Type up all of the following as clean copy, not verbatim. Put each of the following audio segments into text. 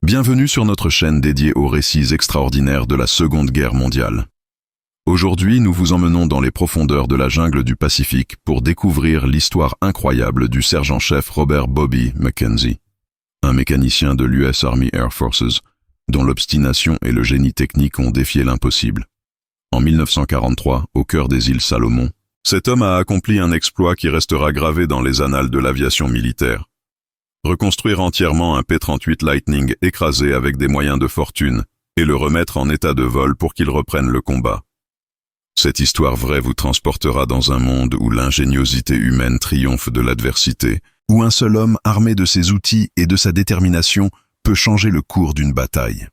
Bienvenue sur notre chaîne dédiée aux récits extraordinaires de la Seconde Guerre mondiale. Aujourd'hui, nous vous emmenons dans les profondeurs de la jungle du Pacifique pour découvrir l'histoire incroyable du sergent-chef Robert Bobby McKenzie, un mécanicien de l'US Army Air Forces, dont l'obstination et le génie technique ont défié l'impossible. En 1943, au cœur des îles Salomon, cet homme a accompli un exploit qui restera gravé dans les annales de l'aviation militaire. Reconstruire entièrement un P-38 Lightning écrasé avec des moyens de fortune et le remettre en état de vol pour qu'il reprenne le combat. Cette histoire vraie vous transportera dans un monde où l'ingéniosité humaine triomphe de l'adversité, où un seul homme armé de ses outils et de sa détermination peut changer le cours d'une bataille.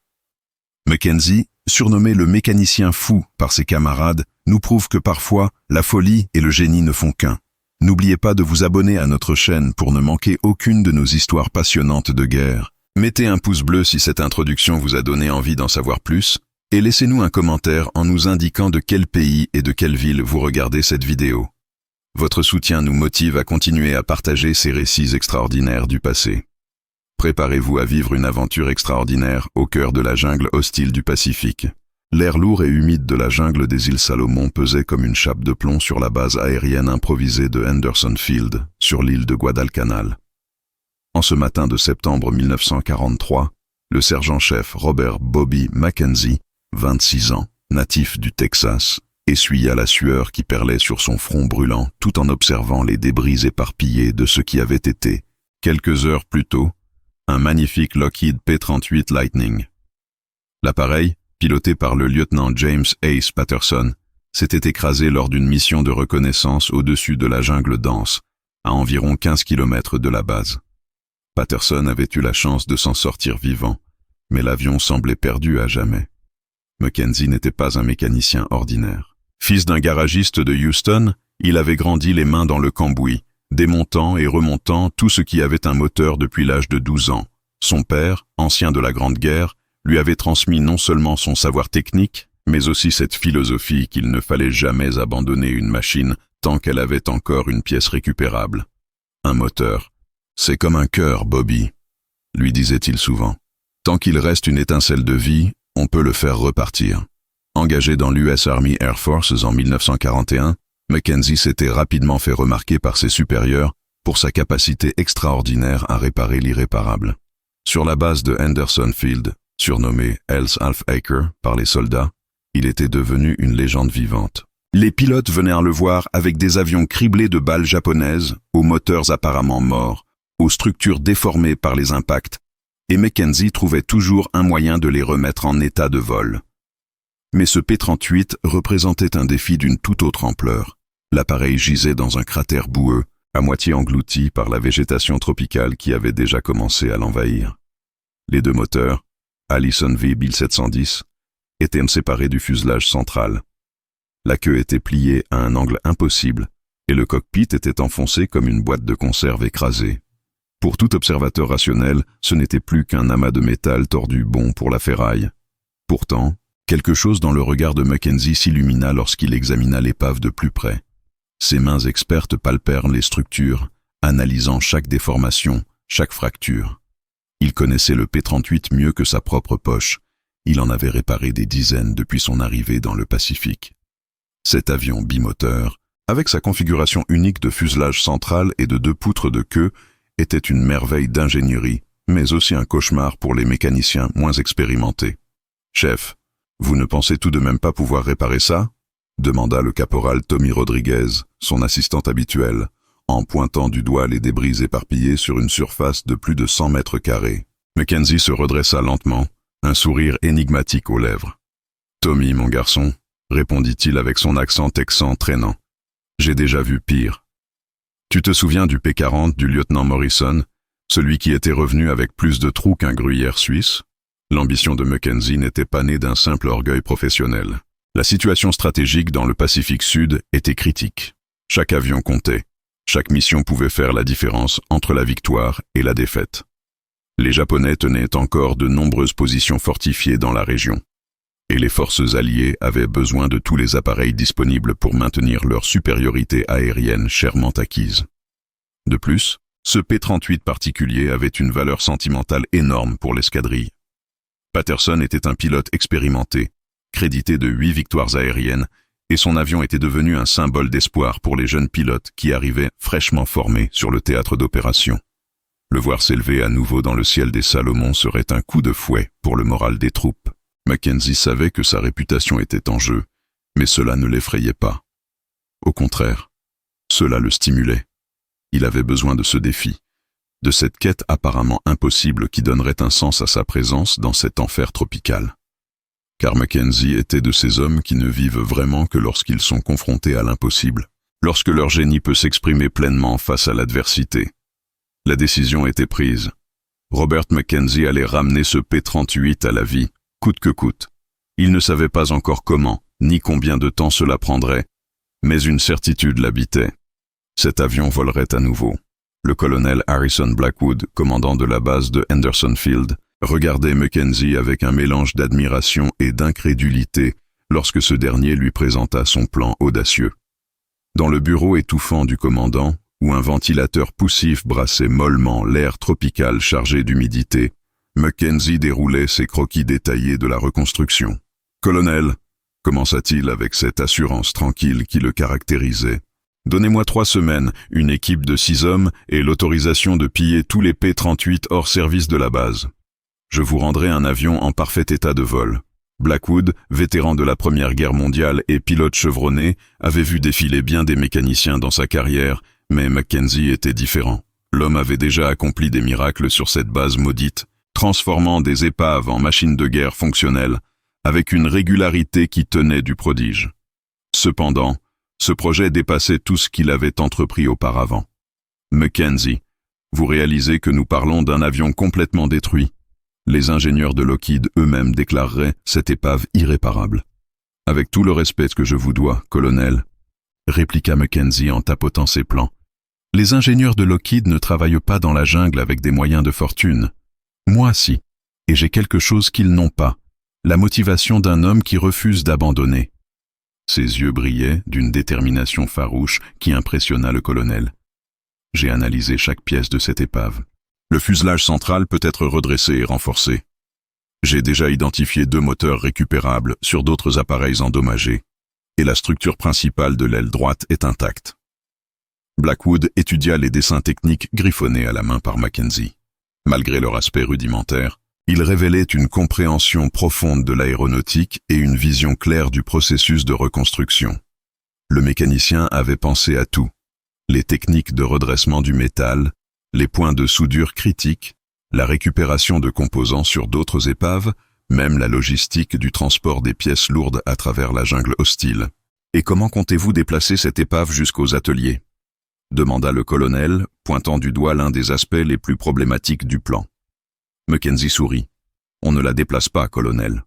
McKenzie, surnommé le mécanicien fou par ses camarades, nous prouve que parfois, la folie et le génie ne font qu'un. N'oubliez pas de vous abonner à notre chaîne pour ne manquer aucune de nos histoires passionnantes de guerre. Mettez un pouce bleu si cette introduction vous a donné envie d'en savoir plus, et laissez-nous un commentaire en nous indiquant de quel pays et de quelle ville vous regardez cette vidéo. Votre soutien nous motive à continuer à partager ces récits extraordinaires du passé. Préparez-vous à vivre une aventure extraordinaire au cœur de la jungle hostile du Pacifique. L'air lourd et humide de la jungle des îles Salomon pesait comme une chape de plomb sur la base aérienne improvisée de Henderson Field, sur l'île de Guadalcanal. En ce matin de septembre 1943, le sergent-chef Robert Bobby McKenzie, 26 ans, natif du Texas, essuya la sueur qui perlait sur son front brûlant tout en observant les débris éparpillés de ce qui avait été, quelques heures plus tôt, un magnifique Lockheed P-38 Lightning. L'appareil, piloté par le lieutenant James Ace Patterson, s'était écrasé lors d'une mission de reconnaissance au-dessus de la jungle dense, à environ 15 km de la base. Patterson avait eu la chance de s'en sortir vivant, mais l'avion semblait perdu à jamais. McKenzie n'était pas un mécanicien ordinaire. Fils d'un garagiste de Houston, il avait grandi les mains dans le cambouis, démontant et remontant tout ce qui avait un moteur depuis l'âge de 12 ans. Son père, ancien de la Grande Guerre, lui avait transmis non seulement son savoir technique, mais aussi cette philosophie qu'il ne fallait jamais abandonner une machine tant qu'elle avait encore une pièce récupérable. Un moteur, c'est comme un cœur, Bobby, lui disait-il souvent. Tant qu'il reste une étincelle de vie, on peut le faire repartir. Engagé dans l'US Army Air Forces en 1941, McKenzie s'était rapidement fait remarquer par ses supérieurs pour sa capacité extraordinaire à réparer l'irréparable. Sur la base de Henderson Field, surnommé Hell's Half Acre par les soldats, il était devenu une légende vivante. Les pilotes venaient le voir avec des avions criblés de balles japonaises, aux moteurs apparemment morts, aux structures déformées par les impacts, et McKenzie trouvait toujours un moyen de les remettre en état de vol. Mais ce P-38 représentait un défi d'une toute autre ampleur. L'appareil gisait dans un cratère boueux, à moitié englouti par la végétation tropicale qui avait déjà commencé à l'envahir. Les deux moteurs, Allison V 1710, étaient séparés du fuselage central. La queue était pliée à un angle impossible et le cockpit était enfoncé comme une boîte de conserve écrasée. Pour tout observateur rationnel, ce n'était plus qu'un amas de métal tordu bon pour la ferraille. Pourtant, quelque chose dans le regard de McKenzie s'illumina lorsqu'il examina l'épave de plus près. Ses mains expertes palpèrent les structures, analysant chaque déformation, chaque fracture. Il connaissait le P-38 mieux que sa propre poche. Il en avait réparé des dizaines depuis son arrivée dans le Pacifique. Cet avion bimoteur, avec sa configuration unique de fuselage central et de 2 poutres de queue, était une merveille d'ingénierie, mais aussi un cauchemar pour les mécaniciens moins expérimentés. « Chef, vous ne pensez tout de même pas pouvoir réparer ça ?» demanda le caporal Tommy Rodriguez, son assistante habituelle, en pointant du doigt les débris éparpillés sur une surface de plus de 100 mètres carrés. McKenzie se redressa lentement, un sourire énigmatique aux lèvres. « Tommy, mon garçon, » répondit-il avec son accent texan traînant. « J'ai déjà vu pire. Tu te souviens du P-40 du lieutenant Morrison, celui qui était revenu avec plus de trous qu'un gruyère suisse? L'ambition de McKenzie n'était pas née d'un simple orgueil professionnel. La situation stratégique dans le Pacifique Sud était critique. Chaque avion comptait. Chaque mission pouvait faire la différence entre la victoire et la défaite. Les Japonais tenaient encore de nombreuses positions fortifiées dans la région. Et les forces alliées avaient besoin de tous les appareils disponibles pour maintenir leur supériorité aérienne chèrement acquise. De plus, ce P-38 particulier avait une valeur sentimentale énorme pour l'escadrille. Patterson était un pilote expérimenté, crédité de 8 victoires aériennes, et son avion était devenu un symbole d'espoir pour les jeunes pilotes qui arrivaient fraîchement formés sur le théâtre d'opération. Le voir s'élever à nouveau dans le ciel des Salomon serait un coup de fouet pour le moral des troupes. Mackenzie savait que sa réputation était en jeu, mais cela ne l'effrayait pas. Au contraire, cela le stimulait. Il avait besoin de ce défi, de cette quête apparemment impossible qui donnerait un sens à sa présence dans cet enfer tropical. Car Mackenzie était de ces hommes qui ne vivent vraiment que lorsqu'ils sont confrontés à l'impossible, lorsque leur génie peut s'exprimer pleinement face à l'adversité. La décision était prise. Robert Mackenzie allait ramener ce P-38 à la vie, coûte que coûte. Il ne savait pas encore comment, ni combien de temps cela prendrait, mais une certitude l'habitait. Cet avion volerait à nouveau. Le colonel Harrison Blackwood, commandant de la base de Henderson Field, regardait Mackenzie avec un mélange d'admiration et d'incrédulité lorsque ce dernier lui présenta son plan audacieux. Dans le bureau étouffant du commandant, où un ventilateur poussif brassait mollement l'air tropical chargé d'humidité, Mackenzie déroulait ses croquis détaillés de la reconstruction. « Colonel », commença-t-il avec cette assurance tranquille qui le caractérisait, « donnez-moi 3 semaines, une équipe de 6 hommes et l'autorisation de piller tous les P-38 hors service de la base. Je vous rendrai un avion en parfait état de vol. » Blackwood, vétéran de la Première Guerre mondiale et pilote chevronné, avait vu défiler bien des mécaniciens dans sa carrière, mais Mackenzie était différent. L'homme avait déjà accompli des miracles sur cette base maudite, transformant des épaves en machines de guerre fonctionnelles, avec une régularité qui tenait du prodige. Cependant, ce projet dépassait tout ce qu'il avait entrepris auparavant. Mackenzie, vous réalisez que nous parlons d'un avion complètement détruit. Les ingénieurs de Lockheed eux-mêmes déclareraient cette épave irréparable. Avec tout le respect que je vous dois, colonel, répliqua Mackenzie en tapotant ses plans. Les ingénieurs de Lockheed ne travaillent pas dans la jungle avec des moyens de fortune. Moi si, et j'ai quelque chose qu'ils n'ont pas, la motivation d'un homme qui refuse d'abandonner. Ses yeux brillaient d'une détermination farouche qui impressionna le colonel. J'ai analysé chaque pièce de cette épave. Le fuselage central peut être redressé et renforcé. J'ai déjà identifié 2 moteurs récupérables sur d'autres appareils endommagés, et la structure principale de l'aile droite est intacte. Blackwood étudia les dessins techniques griffonnés à la main par Mackenzie. Malgré leur aspect rudimentaire, ils révélaient une compréhension profonde de l'aéronautique et une vision claire du processus de reconstruction. Le mécanicien avait pensé à tout. Les techniques de redressement du métal, les points de soudure critiques, la récupération de composants sur d'autres épaves, même la logistique du transport des pièces lourdes à travers la jungle hostile. « Et comment comptez-vous déplacer cette épave jusqu'aux ateliers ?» demanda le colonel, pointant du doigt l'un des aspects les plus problématiques du plan. Mackenzie sourit. « On ne la déplace pas, colonel.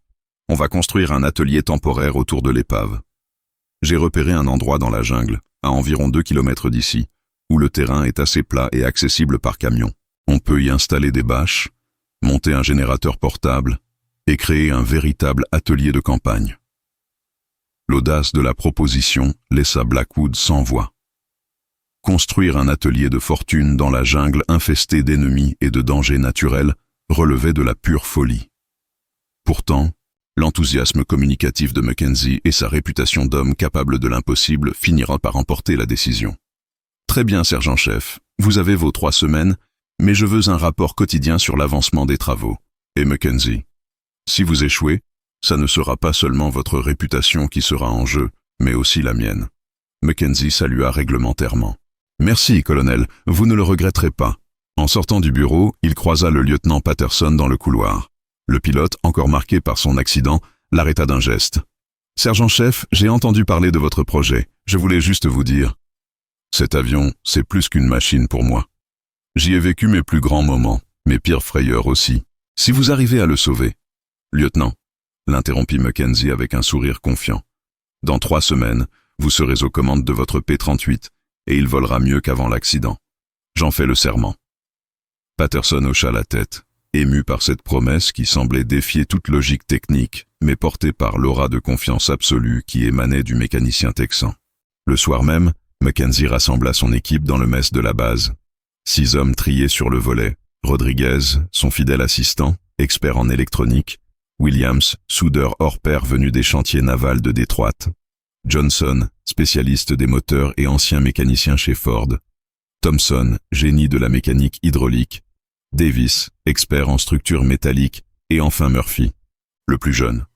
On va construire un atelier temporaire autour de l'épave. J'ai repéré un endroit dans la jungle, à environ 2 kilomètres d'ici, où le terrain est assez plat et accessible par camion. On peut y installer des bâches, monter un générateur portable et créer un véritable atelier de campagne. » L'audace de la proposition laissa Blackwood sans voix. Construire un atelier de fortune dans la jungle infestée d'ennemis et de dangers naturels relevait de la pure folie. Pourtant, l'enthousiasme communicatif de Mackenzie et sa réputation d'homme capable de l'impossible finira par emporter la décision. « Très bien, sergent-chef, vous avez vos 3 semaines, mais je veux un rapport quotidien sur l'avancement des travaux. Et Mackenzie, si vous échouez, ça ne sera pas seulement votre réputation qui sera en jeu, mais aussi la mienne. » Mackenzie salua réglementairement. « Merci, colonel, vous ne le regretterez pas. » En sortant du bureau, il croisa le lieutenant Patterson dans le couloir. Le pilote, encore marqué par son accident, l'arrêta d'un geste. « Sergent-chef, j'ai entendu parler de votre projet. Je voulais juste vous dire. Cet avion, c'est plus qu'une machine pour moi. J'y ai vécu mes plus grands moments, mes pires frayeurs aussi. Si vous arrivez à le sauver. » « Lieutenant, » l'interrompit Mackenzie avec un sourire confiant. « Dans 3 semaines, vous serez aux commandes de votre P-38 et il volera mieux qu'avant l'accident. J'en fais le serment. » Patterson hocha la tête, ému par cette promesse qui semblait défier toute logique technique, mais portée par l'aura de confiance absolue qui émanait du mécanicien texan. Le soir même, Mackenzie rassembla son équipe dans le mess de la base. 6 hommes triés sur le volet, Rodriguez, son fidèle assistant, expert en électronique, Williams, soudeur hors pair venu des chantiers navals de Détroit. Johnson, spécialiste des moteurs et ancien mécanicien chez Ford. Thomson, génie de la mécanique hydraulique. Davis, expert en structures métalliques. Et enfin Murphy, le plus jeune,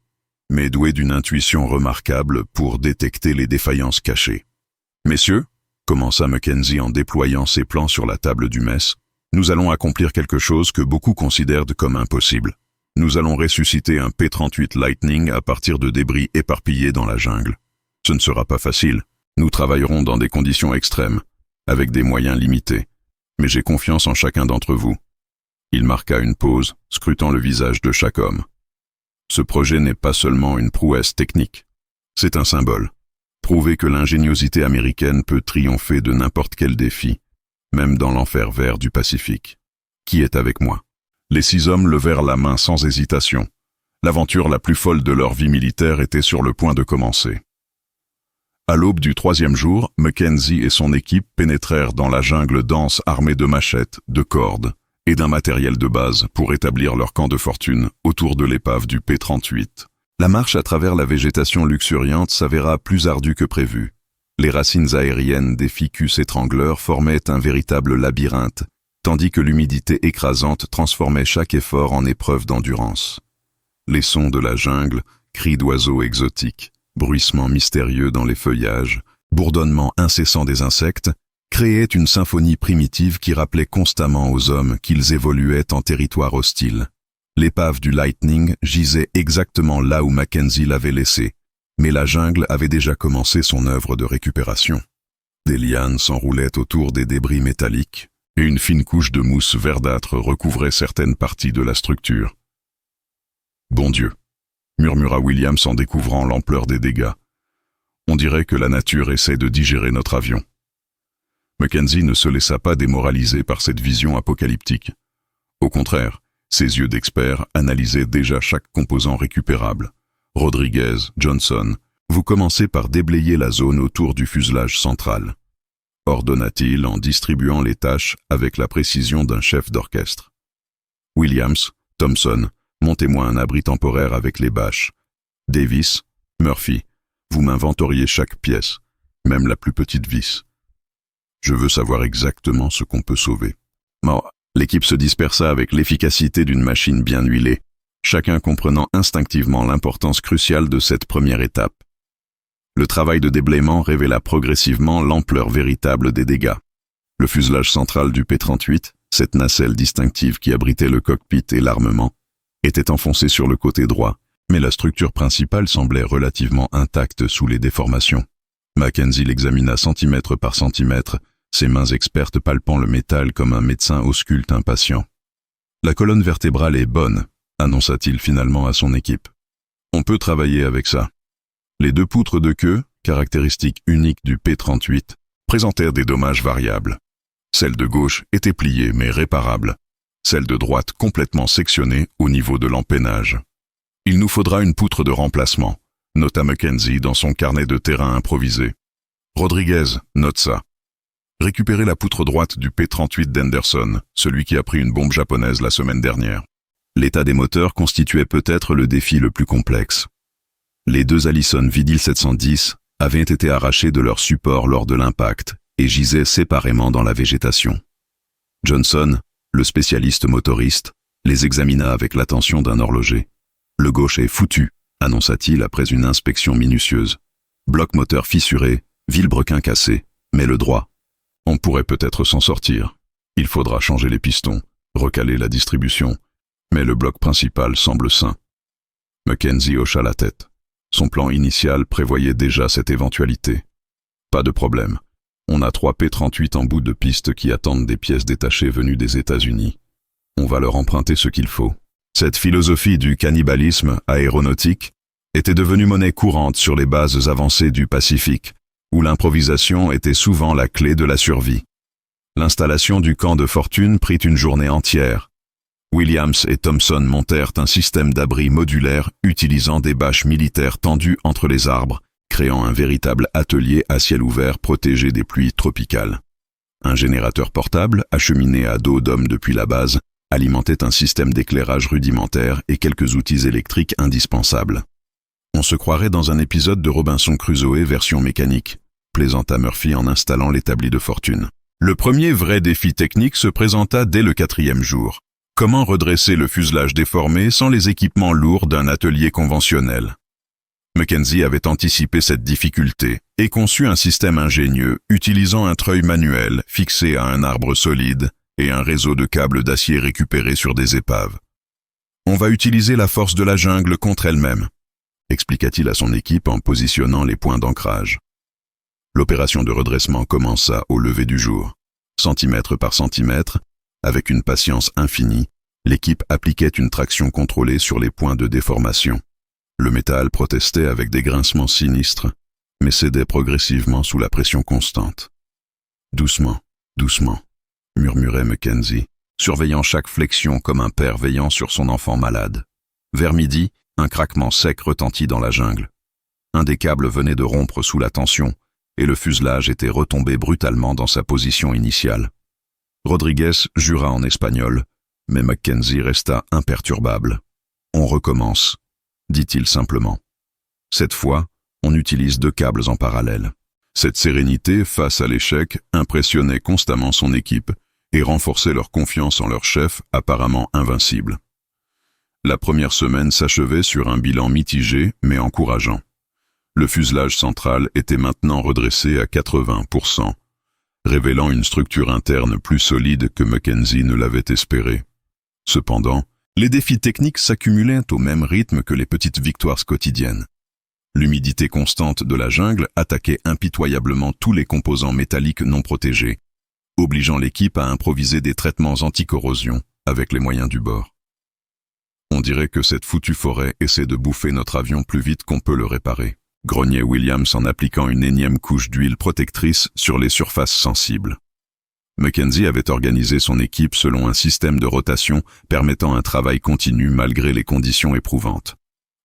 mais doué d'une intuition remarquable pour détecter les défaillances cachées. « Messieurs, » commença Mackenzie en déployant ses plans sur la table du mess, « nous allons accomplir quelque chose que beaucoup considèrent comme impossible. Nous allons ressusciter un P-38 Lightning à partir de débris éparpillés dans la jungle. Ce ne sera pas facile. Nous travaillerons dans des conditions extrêmes, avec des moyens limités. Mais j'ai confiance en chacun d'entre vous. » Il marqua une pause, scrutant le visage de chaque homme. Ce projet n'est pas seulement une prouesse technique. C'est un symbole. Prouver que l'ingéniosité américaine peut triompher de n'importe quel défi, même dans l'enfer vert du Pacifique. Qui est avec moi? Les 6 hommes levèrent la main sans hésitation. L'aventure la plus folle de leur vie militaire était sur le point de commencer. À l'aube du 3e jour, Mackenzie et son équipe pénétrèrent dans la jungle dense armée de machettes, de cordes et d'un matériel de base pour établir leur camp de fortune autour de l'épave du P-38. La marche à travers la végétation luxuriante s'avéra plus ardue que prévu. Les racines aériennes des ficus étrangleurs formaient un véritable labyrinthe, tandis que l'humidité écrasante transformait chaque effort en épreuve d'endurance. Les sons de la jungle, cris d'oiseaux exotiques, bruissements mystérieux dans les feuillages, bourdonnements incessants des insectes, créaient une symphonie primitive qui rappelait constamment aux hommes qu'ils évoluaient en territoire hostile. L'épave du Lightning gisait exactement là où Mackenzie l'avait laissée, mais la jungle avait déjà commencé son œuvre de récupération. Des lianes s'enroulaient autour des débris métalliques, et une fine couche de mousse verdâtre recouvrait certaines parties de la structure. « Bon Dieu !» murmura Williams en découvrant l'ampleur des dégâts. « On dirait que la nature essaie de digérer notre avion. » Mackenzie ne se laissa pas démoraliser par cette vision apocalyptique. Au contraire, ses yeux d'expert analysaient déjà chaque composant récupérable. Rodriguez, Johnson, vous commencez par déblayer la zone autour du fuselage central, ordonna-t-il en distribuant les tâches avec la précision d'un chef d'orchestre. Williams, Thomson, montez-moi un abri temporaire avec les bâches. Davis, Murphy, vous m'inventoriez chaque pièce, même la plus petite vis. Je veux savoir exactement ce qu'on peut sauver. L'équipe se dispersa avec l'efficacité d'une machine bien huilée, chacun comprenant instinctivement l'importance cruciale de cette première étape. Le travail de déblaiement révéla progressivement l'ampleur véritable des dégâts. Le fuselage central du P-38, cette nacelle distinctive qui abritait le cockpit et l'armement, était enfoncé sur le côté droit, mais la structure principale semblait relativement intacte sous les déformations. Mackenzie l'examina centimètre par centimètre, ses mains expertes palpant le métal comme un médecin ausculte un patient. « La colonne vertébrale est bonne », annonça-t-il finalement à son équipe. « On peut travailler avec ça. » Les 2 poutres de queue, caractéristique unique du P-38, présentèrent des dommages variables. Celle de gauche était pliée mais réparable. Celle de droite complètement sectionnée au niveau de l'empennage. « Il nous faudra une poutre de remplacement », nota Mackenzie dans son carnet de terrain improvisé. Rodriguez note ça. Récupérez la poutre droite du P-38 d'Henderson, celui qui a pris une bombe japonaise la semaine dernière. L'état des moteurs constituait peut-être le défi le plus complexe. Les 2 Allison Vidil 710 avaient été arrachés de leur support lors de l'impact et gisaient séparément dans la végétation. Johnson, le spécialiste motoriste, les examina avec l'attention d'un horloger. « Le gauche est foutu », annonça-t-il après une inspection minutieuse. « Bloc moteur fissuré, vilebrequin cassé, mais le droit. On pourrait peut-être s'en sortir. Il faudra changer les pistons, recaler la distribution, mais le bloc principal semble sain. » Mackenzie hocha la tête. Son plan initial prévoyait déjà cette éventualité. Pas de problème. On a 3 P-38 en bout de piste qui attendent des pièces détachées venues des États-Unis. On va leur emprunter ce qu'il faut. Cette philosophie du cannibalisme aéronautique était devenue monnaie courante sur les bases avancées du Pacifique, où l'improvisation était souvent la clé de la survie. L'installation du camp de fortune prit une journée entière. Williams et Thomson montèrent un système d'abri modulaire utilisant des bâches militaires tendues entre les arbres, créant un véritable atelier à ciel ouvert protégé des pluies tropicales. Un générateur portable, acheminé à dos d'homme depuis la base, alimentait un système d'éclairage rudimentaire et quelques outils électriques indispensables. On se croirait dans un épisode de Robinson Crusoe version mécanique, plaisanta Murphy en installant l'établi de fortune. Le premier vrai défi technique se présenta dès le 4e jour. Comment redresser le fuselage déformé sans les équipements lourds d'un atelier conventionnel? Mackenzie avait anticipé cette difficulté et conçu un système ingénieux utilisant un treuil manuel fixé à un arbre solide et un réseau de câbles d'acier récupérés sur des épaves. « On va utiliser la force de la jungle contre elle-même », expliqua-t-il à son équipe en positionnant les points d'ancrage. L'opération de redressement commença au lever du jour. Centimètre par centimètre, avec une patience infinie, l'équipe appliquait une traction contrôlée sur les points de déformation. Le métal protestait avec des grincements sinistres, mais cédait progressivement sous la pression constante. « Doucement, doucement », murmurait Mackenzie, surveillant chaque flexion comme un père veillant sur son enfant malade. Vers midi, un craquement sec retentit dans la jungle. Un des câbles venait de rompre sous la tension, et le fuselage était retombé brutalement dans sa position initiale. Rodriguez jura en espagnol, mais Mackenzie resta imperturbable. « On recommence », dit-il simplement. Cette fois, on utilise 2 câbles en parallèle. Cette sérénité face à l'échec impressionnait constamment son équipe et renforçait leur confiance en leur chef apparemment invincible. La première semaine s'achevait sur un bilan mitigé mais encourageant. Le fuselage central était maintenant redressé à 80%, révélant une structure interne plus solide que Mackenzie ne l'avait espéré. Cependant, les défis techniques s'accumulaient au même rythme que les petites victoires quotidiennes. L'humidité constante de la jungle attaquait impitoyablement tous les composants métalliques non protégés, obligeant l'équipe à improviser des traitements anti-corrosion avec les moyens du bord. On dirait que cette foutue forêt essaie de bouffer notre avion plus vite qu'on peut le réparer, grognait Williams en appliquant une énième couche d'huile protectrice sur les surfaces sensibles. Mackenzie avait organisé son équipe selon un système de rotation permettant un travail continu malgré les conditions éprouvantes.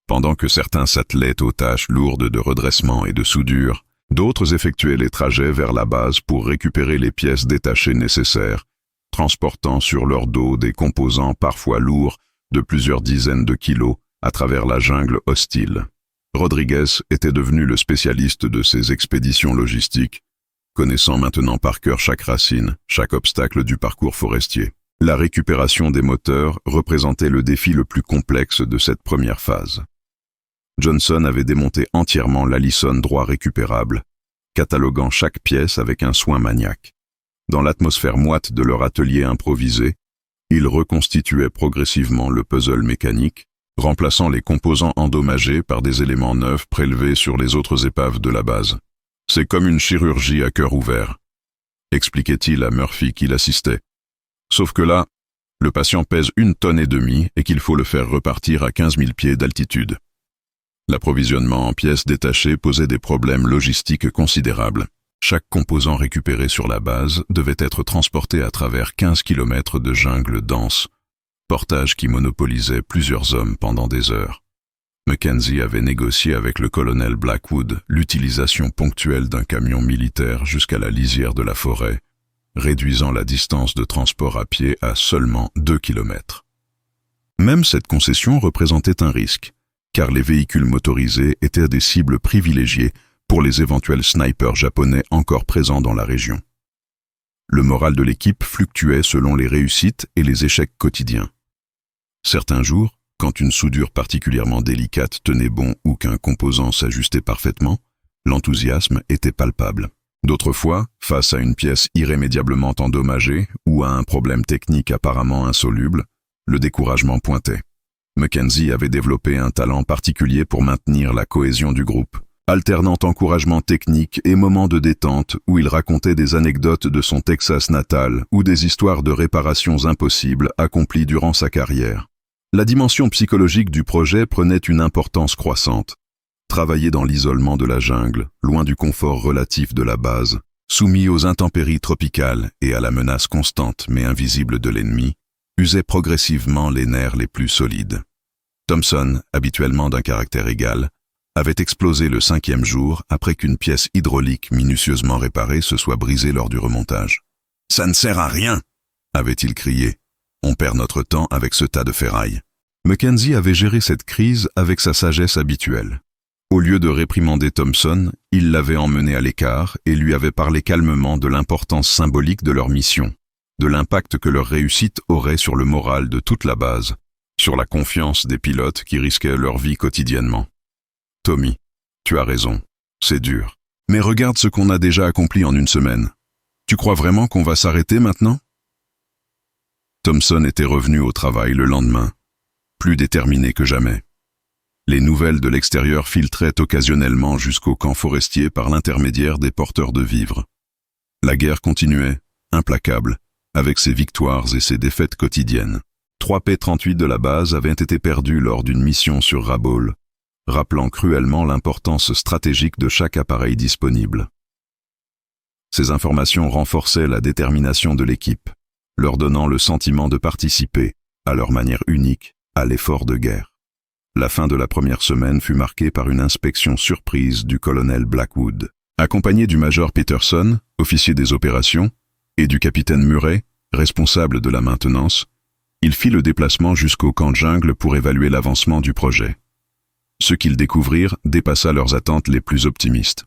Pendant que certains s'attelaient aux tâches lourdes de redressement et de soudure, d'autres effectuaient les trajets vers la base pour récupérer les pièces détachées nécessaires, transportant sur leur dos des composants parfois lourds de plusieurs dizaines de kilos à travers la jungle hostile. Rodriguez était devenu le spécialiste de ces expéditions logistiques, connaissant maintenant par cœur chaque racine, chaque obstacle du parcours forestier. La récupération des moteurs représentait le défi le plus complexe de cette première phase. Johnson avait démonté entièrement l'Allison droit récupérable, cataloguant chaque pièce avec un soin maniaque. Dans l'atmosphère moite de leur atelier improvisé, ils reconstituaient progressivement le puzzle mécanique, remplaçant les composants endommagés par des éléments neufs prélevés sur les autres épaves de la base. « C'est comme une chirurgie à cœur ouvert », expliquait-il à Murphy qui l'assistait. Sauf que là, le patient pèse 1,5 tonnes et qu'il faut le faire repartir à 15 000 pieds d'altitude. L'approvisionnement en pièces détachées posait des problèmes logistiques considérables. Chaque composant récupéré sur la base devait être transporté à travers 15 km de jungle dense, portage qui monopolisait plusieurs hommes pendant des heures. Mackenzie avait négocié avec le colonel Blackwood l'utilisation ponctuelle d'un camion militaire jusqu'à la lisière de la forêt, réduisant la distance de transport à pied à seulement 2 km. Même cette concession représentait un risque, car les véhicules motorisés étaient des cibles privilégiées pour les éventuels snipers japonais encore présents dans la région. Le moral de l'équipe fluctuait selon les réussites et les échecs quotidiens. Certains jours, quand une soudure particulièrement délicate tenait bon ou qu'un composant s'ajustait parfaitement, l'enthousiasme était palpable. D'autres fois, face à une pièce irrémédiablement endommagée ou à un problème technique apparemment insoluble, le découragement pointait. Mackenzie avait développé un talent particulier pour maintenir la cohésion du groupe, alternant encouragement technique et moments de détente où il racontait des anecdotes de son Texas natal ou des histoires de réparations impossibles accomplies durant sa carrière. La dimension psychologique du projet prenait une importance croissante. Travailler dans l'isolement de la jungle, loin du confort relatif de la base, soumis aux intempéries tropicales et à la menace constante mais invisible de l'ennemi, usait progressivement les nerfs les plus solides. Thompson, habituellement d'un caractère égal, avait explosé le 5e jour après qu'une pièce hydraulique minutieusement réparée se soit brisée lors du remontage. « Ça ne sert à rien !» avait-il crié. « On perd notre temps avec ce tas de ferraille. Mackenzie avait géré cette crise avec sa sagesse habituelle. Au lieu de réprimander Thompson, il l'avait emmené à l'écart et lui avait parlé calmement de l'importance symbolique de leur mission, de l'impact que leur réussite aurait sur le moral de toute la base, sur la confiance des pilotes qui risquaient leur vie quotidiennement. « Tommy, tu as raison, c'est dur. Mais regarde ce qu'on a déjà accompli en une semaine. Tu crois vraiment qu'on va s'arrêter maintenant ?» Thompson était revenu au travail le lendemain, plus déterminé que jamais. Les nouvelles de l'extérieur filtraient occasionnellement jusqu'au camp forestier par l'intermédiaire des porteurs de vivres. La guerre continuait, implacable, avec ses victoires et ses défaites quotidiennes. 3 P-38 de la base avaient été perdus lors d'une mission sur Rabaul, rappelant cruellement l'importance stratégique de chaque appareil disponible. Ces informations renforçaient la détermination de l'équipe, leur donnant le sentiment de participer, à leur manière unique, à l'effort de guerre. La fin de la première semaine fut marquée par une inspection surprise du colonel Blackwood. Accompagné du major Peterson, officier des opérations, et du capitaine Murray, responsable de la maintenance, il fit le déplacement jusqu'au camp de jungle pour évaluer l'avancement du projet. Ce qu'ils découvrirent dépassa leurs attentes les plus optimistes.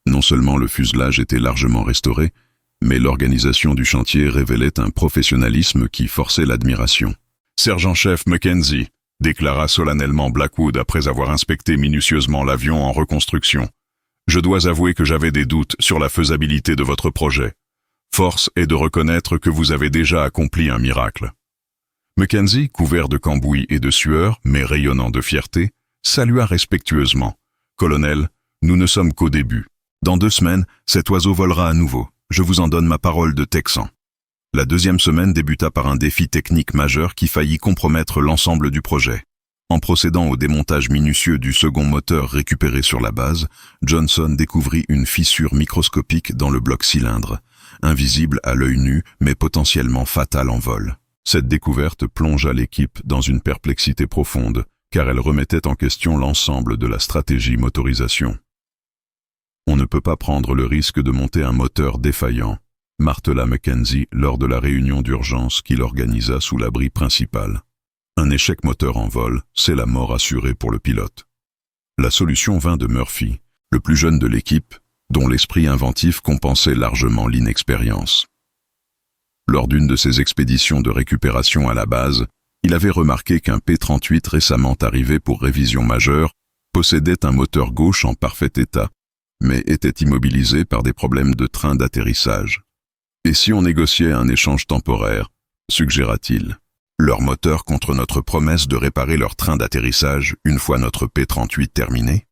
Non seulement le fuselage était largement restauré, mais l'organisation du chantier révélait un professionnalisme qui forçait l'admiration. « Sergent-chef Mackenzie », déclara solennellement Blackwood après avoir inspecté minutieusement l'avion en reconstruction. « Je dois avouer que j'avais des doutes sur la faisabilité de votre projet. Force est de reconnaître que vous avez déjà accompli un miracle. » Mackenzie, couvert de cambouis et de sueur, mais rayonnant de fierté, salua respectueusement. « Colonel, nous ne sommes qu'au début. Dans 2 semaines, cet oiseau volera à nouveau. Je vous en donne ma parole de Texan. » La deuxième semaine débuta par un défi technique majeur qui faillit compromettre l'ensemble du projet. En procédant au démontage minutieux du second moteur récupéré sur la base, Johnson découvrit une fissure microscopique dans le bloc cylindre, invisible à l'œil nu mais potentiellement fatale en vol. Cette découverte plongea l'équipe dans une perplexité profonde, car elle remettait en question l'ensemble de la stratégie motorisation. On ne peut pas prendre le risque de monter un moteur défaillant, martela Mackenzie lors de la réunion d'urgence qu'il organisa sous l'abri principal. Un échec moteur en vol, c'est la mort assurée pour le pilote. La solution vint de Murphy, le plus jeune de l'équipe, dont l'esprit inventif compensait largement l'inexpérience. Lors d'une de ses expéditions de récupération à la base, il avait remarqué qu'un P-38 récemment arrivé pour révision majeure possédait un moteur gauche en parfait état, mais était immobilisé par des problèmes de train d'atterrissage. « Et si on négociait un échange temporaire ?» suggéra-t-il. « Leur moteur contre notre promesse de réparer leur train d'atterrissage une fois notre P-38 terminé ?»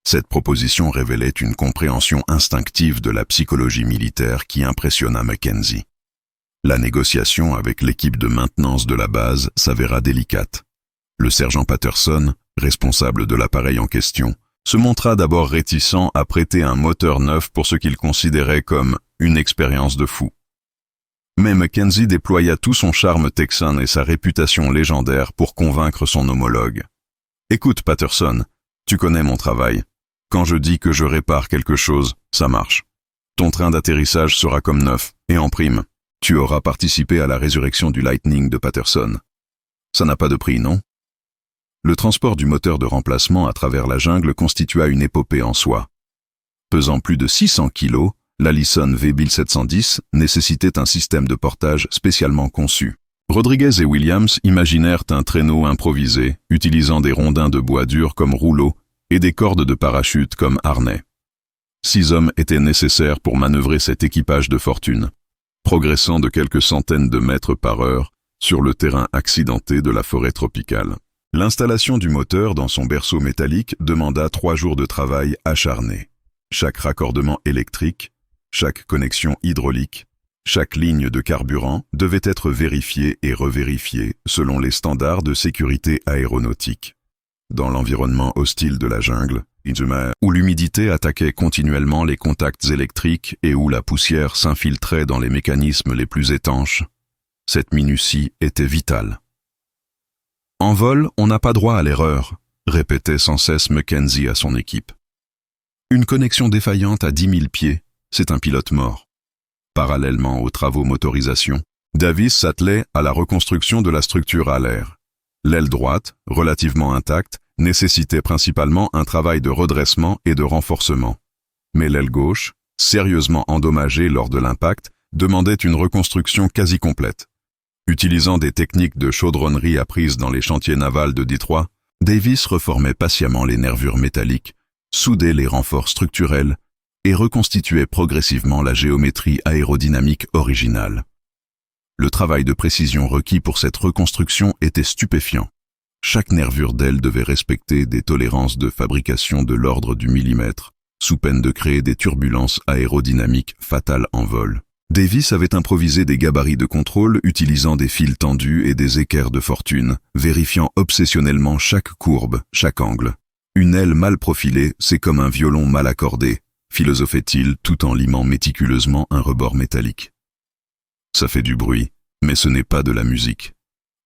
Cette proposition révélait une compréhension instinctive de la psychologie militaire qui impressionna Mackenzie. La négociation avec l'équipe de maintenance de la base s'avéra délicate. Le sergent Patterson, responsable de l'appareil en question, se montra d'abord réticent à prêter un moteur neuf pour ce qu'il considérait comme une expérience de fou. Mais Mackenzie déploya tout son charme texan et sa réputation légendaire pour convaincre son homologue. « Écoute, Patterson, tu connais mon travail. Quand je dis que je répare quelque chose, ça marche. Ton train d'atterrissage sera comme neuf, et en prime, tu auras participé à la résurrection du Lightning de Patterson. Ça n'a pas de prix, non ? » Le transport du moteur de remplacement à travers la jungle constitua une épopée en soi. Pesant plus de 600 kilos, l'Allison V-1710 nécessitait un système de portage spécialement conçu. Rodriguez et Williams imaginèrent un traîneau improvisé, utilisant des rondins de bois dur comme rouleaux et des cordes de parachute comme harnais. 6 hommes étaient nécessaires pour manœuvrer cet équipage de fortune, progressant de quelques centaines de mètres par heure sur le terrain accidenté de la forêt tropicale. L'installation du moteur dans son berceau métallique demanda 3 jours de travail acharné. Chaque raccordement électrique, chaque connexion hydraulique, chaque ligne de carburant devait être vérifiée et revérifiée selon les standards de sécurité aéronautique. Dans l'environnement hostile de la jungle, où l'humidité attaquait continuellement les contacts électriques et où la poussière s'infiltrait dans les mécanismes les plus étanches, cette minutie était vitale. « En vol, on n'a pas droit à l'erreur », répétait sans cesse Mackenzie à son équipe. Une connexion défaillante à 10 000 pieds, c'est un pilote mort. Parallèlement aux travaux motorisation, Davis s'attelait à la reconstruction de la structure alaire. L'aile droite, relativement intacte, nécessitait principalement un travail de redressement et de renforcement. Mais l'aile gauche, sérieusement endommagée lors de l'impact, demandait une reconstruction quasi complète. Utilisant des techniques de chaudronnerie apprises dans les chantiers navals de Détroit, Davis reformait patiemment les nervures métalliques, soudait les renforts structurels et reconstituait progressivement la géométrie aérodynamique originale. Le travail de précision requis pour cette reconstruction était stupéfiant. Chaque nervure d'aile devait respecter des tolérances de fabrication de l'ordre du millimètre, sous peine de créer des turbulences aérodynamiques fatales en vol. Davis avait improvisé des gabarits de contrôle utilisant des fils tendus et des équerres de fortune, vérifiant obsessionnellement chaque courbe, chaque angle. Une aile mal profilée, c'est comme un violon mal accordé, philosophait-il tout en limant méticuleusement un rebord métallique. Ça fait du bruit, mais ce n'est pas de la musique.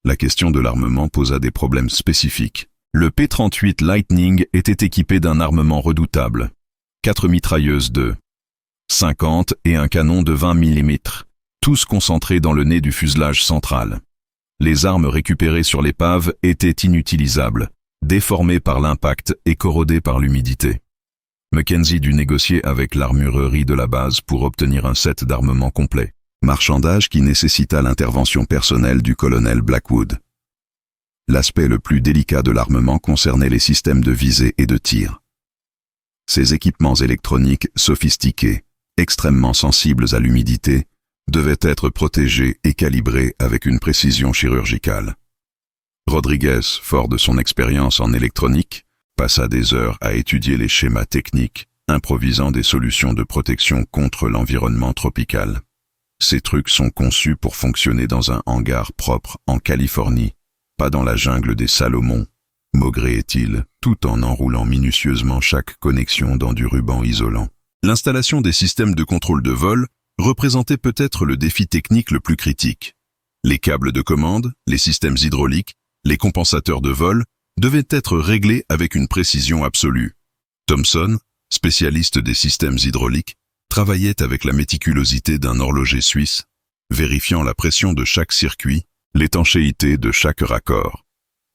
La question de l'armement posa des problèmes spécifiques. Le P-38 Lightning était équipé d'un armement redoutable. 4 mitrailleuses de 50 et un canon de 20 mm, tous concentrés dans le nez du fuselage central. Les armes récupérées sur l'épave étaient inutilisables, déformées par l'impact et corrodées par l'humidité. Mackenzie dut négocier avec l'armurerie de la base pour obtenir un set d'armement complet, marchandage qui nécessita l'intervention personnelle du colonel Blackwood. L'aspect le plus délicat de l'armement concernait les systèmes de visée et de tir. Ces équipements électroniques sophistiqués, extrêmement sensibles à l'humidité, devaient être protégés et calibrés avec une précision chirurgicale. Rodriguez, fort de son expérience en électronique, passa des heures à étudier les schémas techniques, improvisant des solutions de protection contre l'environnement tropical. Ces trucs sont conçus pour fonctionner dans un hangar propre en Californie, pas dans la jungle des Salomon, maugréait-il, tout en enroulant minutieusement chaque connexion dans du ruban isolant. L'installation des systèmes de contrôle de vol représentait peut-être le défi technique le plus critique. Les câbles de commande, les systèmes hydrauliques, les compensateurs de vol devaient être réglés avec une précision absolue. Thomson, spécialiste des systèmes hydrauliques, travaillait avec la méticulosité d'un horloger suisse, vérifiant la pression de chaque circuit, l'étanchéité de chaque raccord.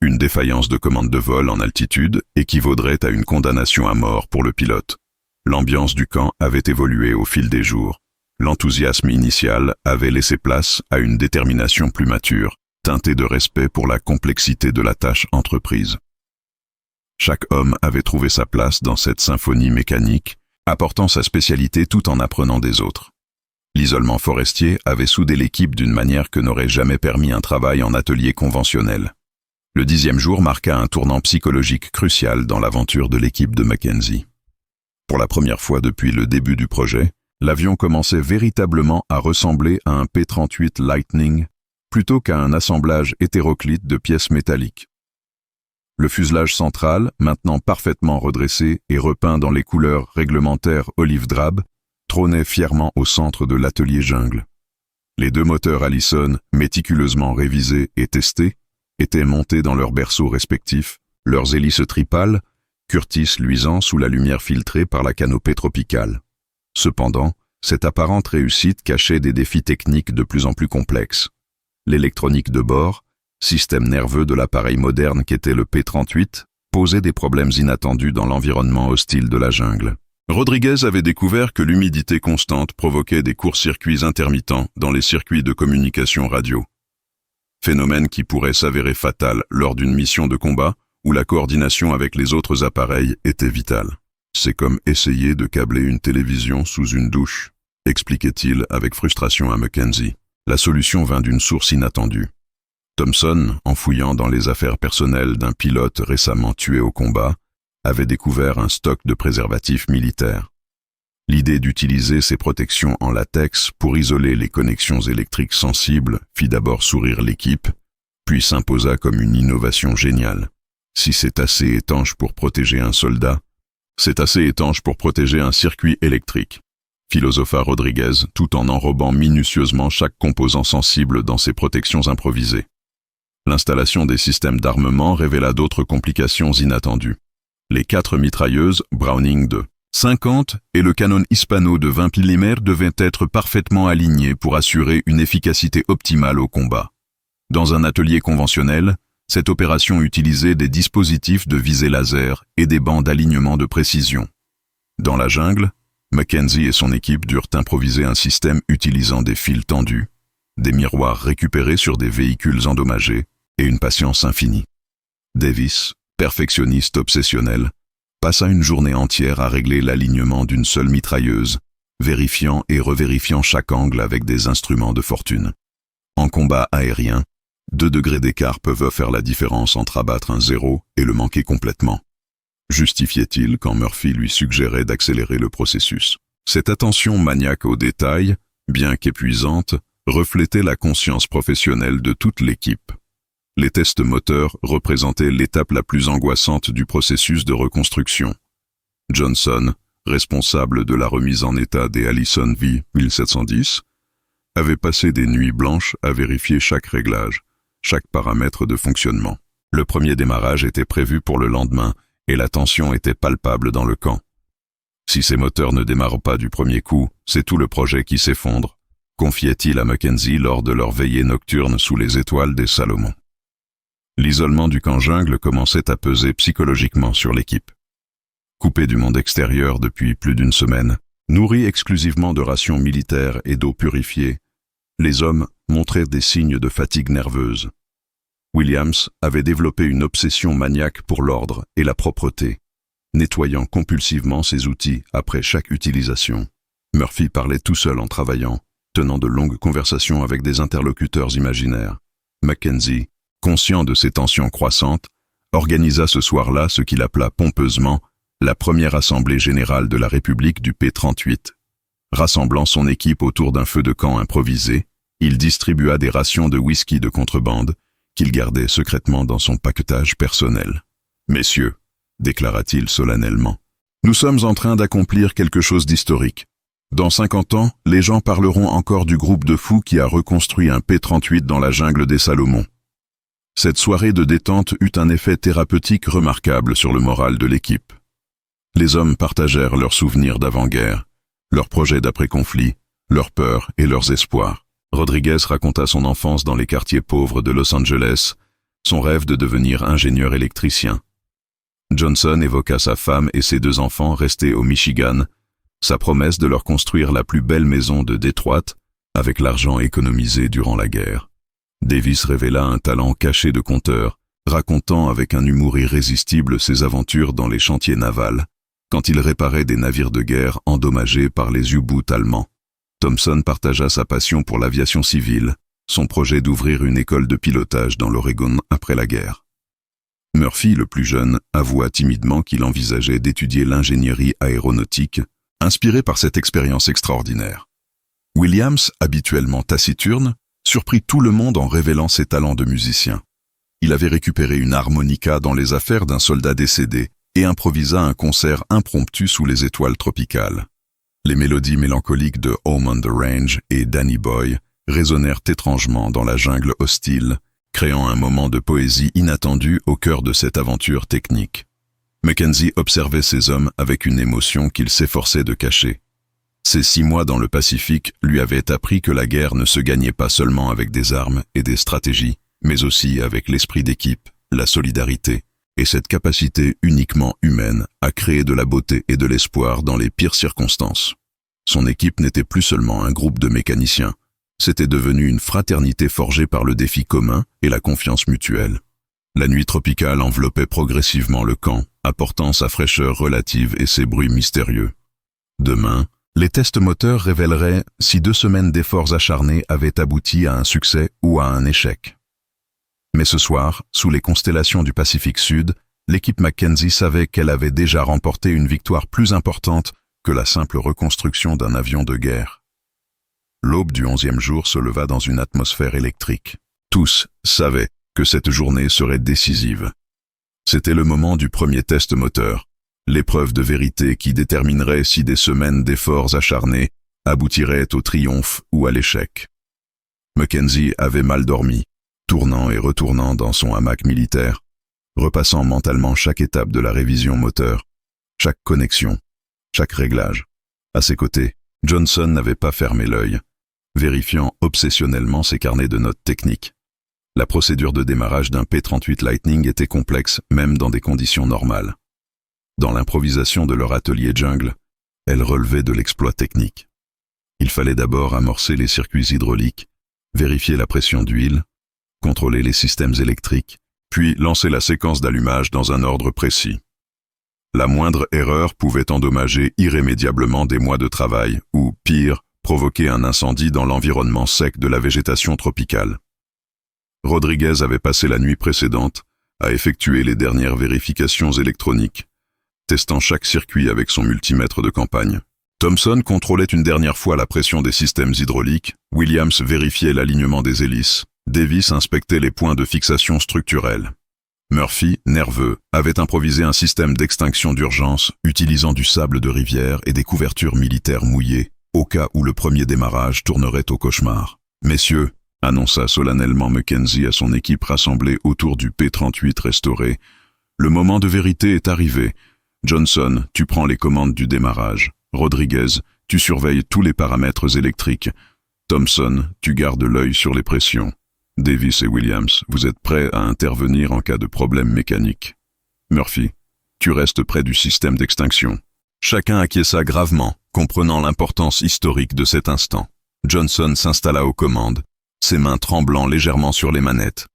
Une défaillance de commande de vol en altitude équivaudrait à une condamnation à mort pour le pilote. L'ambiance du camp avait évolué au fil des jours. L'enthousiasme initial avait laissé place à une détermination plus mature, teintée de respect pour la complexité de la tâche entreprise. Chaque homme avait trouvé sa place dans cette symphonie mécanique, apportant sa spécialité tout en apprenant des autres. L'isolement forestier avait soudé l'équipe d'une manière que n'aurait jamais permis un travail en atelier conventionnel. Le 10e jour marqua un tournant psychologique crucial dans l'aventure de l'équipe de Mackenzie. Pour la première fois depuis le début du projet, l'avion commençait véritablement à ressembler à un P-38 Lightning plutôt qu'à un assemblage hétéroclite de pièces métalliques. Le fuselage central, maintenant parfaitement redressé et repeint dans les couleurs réglementaires olive drabe, trônait fièrement au centre de l'atelier jungle. Les 2 moteurs Allison, méticuleusement révisés et testés, étaient montés dans leurs berceaux respectifs, leurs hélices tripales, Curtis luisant sous la lumière filtrée par la canopée tropicale. Cependant, cette apparente réussite cachait des défis techniques de plus en plus complexes. L'électronique de bord, système nerveux de l'appareil moderne qu'était le P-38, posait des problèmes inattendus dans l'environnement hostile de la jungle. Rodriguez avait découvert que l'humidité constante provoquait des courts-circuits intermittents dans les circuits de communication radio. Phénomène qui pourrait s'avérer fatal lors d'une mission de combat où la coordination avec les autres appareils était vitale. C'est comme essayer de câbler une télévision sous une douche, expliquait-il avec frustration à Mackenzie. La solution vint d'une source inattendue. Thomson, en fouillant dans les affaires personnelles d'un pilote récemment tué au combat, avait découvert un stock de préservatifs militaires. L'idée d'utiliser ces protections en latex pour isoler les connexions électriques sensibles fit d'abord sourire l'équipe, puis s'imposa comme une innovation géniale. Si c'est assez étanche pour protéger un soldat, c'est assez étanche pour protéger un circuit électrique, philosopha Rodriguez tout en enrobant minutieusement chaque composant sensible dans ses protections improvisées. L'installation des systèmes d'armement révéla d'autres complications inattendues. Les 4 mitrailleuses Browning de 50 et le canon hispano de 20 mm devaient être parfaitement alignés pour assurer une efficacité optimale au combat. Dans un atelier conventionnel, cette opération utilisait des dispositifs de visée laser et des bancs d'alignement de précision. Dans la jungle, Mackenzie et son équipe durent improviser un système utilisant des fils tendus, des miroirs récupérés sur des véhicules endommagés et une patience infinie. Davis, perfectionniste obsessionnel, passa une journée entière à régler l'alignement d'une seule mitrailleuse, vérifiant et revérifiant chaque angle avec des instruments de fortune. En combat aérien, 2 degrés d'écart peuvent faire la différence entre abattre un 0 et le manquer complètement. Justifiait-il quand Murphy lui suggérait d'accélérer le processus. Cette attention maniaque aux détails, bien qu'épuisante, reflétait la conscience professionnelle de toute l'équipe. Les tests moteurs représentaient l'étape la plus angoissante du processus de reconstruction. Johnson, responsable de la remise en état des Allison V1710, avait passé des nuits blanches à vérifier chaque réglage, chaque paramètre de fonctionnement. Le premier démarrage était prévu pour le lendemain et la tension était palpable dans le camp. Si ces moteurs ne démarrent pas du premier coup, c'est tout le projet qui s'effondre, confiait-il à Mackenzie lors de leur veillée nocturne sous les étoiles des Salomon. L'isolement du camp jungle commençait à peser psychologiquement sur l'équipe. Coupés du monde extérieur depuis plus d'une semaine, nourris exclusivement de rations militaires et d'eau purifiée, les hommes montrèrent des signes de fatigue nerveuse. Williams avait développé une obsession maniaque pour l'ordre et la propreté, nettoyant compulsivement ses outils après chaque utilisation. Murphy parlait tout seul en travaillant, tenant de longues conversations avec des interlocuteurs imaginaires. Mackenzie, conscient de ces tensions croissantes, organisa ce soir-là ce qu'il appela pompeusement la première assemblée générale de la République du P-38. Rassemblant son équipe autour d'un feu de camp improvisé, il distribua des rations de whisky de contrebande qu'il gardait secrètement dans son paquetage personnel. « Messieurs, déclara-t-il solennellement, nous sommes en train d'accomplir quelque chose d'historique. Dans 50 ans, les gens parleront encore du groupe de fous qui a reconstruit un P-38 dans la jungle des Salomon. » Cette soirée de détente eut un effet thérapeutique remarquable sur le moral de l'équipe. Les hommes partagèrent leurs souvenirs d'avant-guerre, leurs projets d'après-conflit, leurs peurs et leurs espoirs. Rodriguez raconta son enfance dans les quartiers pauvres de Los Angeles, son rêve de devenir ingénieur électricien. Johnson évoqua sa femme et ses 2 enfants restés au Michigan, sa promesse de leur construire la plus belle maison de Détroit avec l'argent économisé durant la guerre. Davis révéla un talent caché de conteur, racontant avec un humour irrésistible ses aventures dans les chantiers navals, quand il réparait des navires de guerre endommagés par les U-boots allemands. Thompson partagea sa passion pour l'aviation civile, son projet d'ouvrir une école de pilotage dans l'Oregon après la guerre. Murphy, le plus jeune, avoua timidement qu'il envisageait d'étudier l'ingénierie aéronautique, inspiré par cette expérience extraordinaire. Williams, habituellement taciturne, surprit tout le monde en révélant ses talents de musicien. Il avait récupéré une harmonica dans les affaires d'un soldat décédé et improvisa un concert impromptu sous les étoiles tropicales. Les mélodies mélancoliques de Home on the Range et Danny Boy résonnèrent étrangement dans la jungle hostile, créant un moment de poésie inattendue au cœur de cette aventure technique. Mackenzie observait ces hommes avec une émotion qu'il s'efforçait de cacher. Ces 6 mois dans le Pacifique lui avaient appris que la guerre ne se gagnait pas seulement avec des armes et des stratégies, mais aussi avec l'esprit d'équipe, la solidarité et cette capacité uniquement humaine à créer de la beauté et de l'espoir dans les pires circonstances. Son équipe n'était plus seulement un groupe de mécaniciens, c'était devenu une fraternité forgée par le défi commun et la confiance mutuelle. La nuit tropicale enveloppait progressivement le camp, apportant sa fraîcheur relative et ses bruits mystérieux. Demain, les tests moteurs révéleraient si 2 semaines d'efforts acharnés avaient abouti à un succès ou à un échec. Mais ce soir, sous les constellations du Pacifique Sud, l'équipe Mackenzie savait qu'elle avait déjà remporté une victoire plus importante que la simple reconstruction d'un avion de guerre. L'aube du 11e jour se leva dans une atmosphère électrique. Tous savaient que cette journée serait décisive. C'était le moment du premier test moteur, l'épreuve de vérité qui déterminerait si des semaines d'efforts acharnés aboutiraient au triomphe ou à l'échec. Mackenzie avait mal dormi, tournant et retournant dans son hamac militaire, repassant mentalement chaque étape de la révision moteur, chaque connexion, chaque réglage. À ses côtés, Johnson n'avait pas fermé l'œil, vérifiant obsessionnellement ses carnets de notes techniques. La procédure de démarrage d'un P-38 Lightning était complexe, même dans des conditions normales. Dans l'improvisation de leur atelier jungle, elle relevait de l'exploit technique. Il fallait d'abord amorcer les circuits hydrauliques, vérifier la pression d'huile, contrôler les systèmes électriques, puis lancer la séquence d'allumage dans un ordre précis. La moindre erreur pouvait endommager irrémédiablement des mois de travail ou, pire, provoquer un incendie dans l'environnement sec de la végétation tropicale. Rodriguez avait passé la nuit précédente à effectuer les dernières vérifications électroniques, testant chaque circuit avec son multimètre de campagne. Thompson contrôlait une dernière fois la pression des systèmes hydrauliques, Williams vérifiait l'alignement des hélices, Davis inspectait les points de fixation structurels. Murphy, nerveux, avait improvisé un système d'extinction d'urgence utilisant du sable de rivière et des couvertures militaires mouillées, au cas où le premier démarrage tournerait au cauchemar. « Messieurs », annonça solennellement Mackenzie à son équipe rassemblée autour du P-38 restauré, « le moment de vérité est arrivé. Johnson, tu prends les commandes du démarrage. Rodriguez, tu surveilles tous les paramètres électriques. Thompson, tu gardes l'œil sur les pressions. Davis et Williams, vous êtes prêts à intervenir en cas de problème mécanique. Murphy, tu restes près du système d'extinction. » Chacun acquiesça gravement, comprenant l'importance historique de cet instant. Johnson s'installa aux commandes, ses mains tremblant légèrement sur les manettes.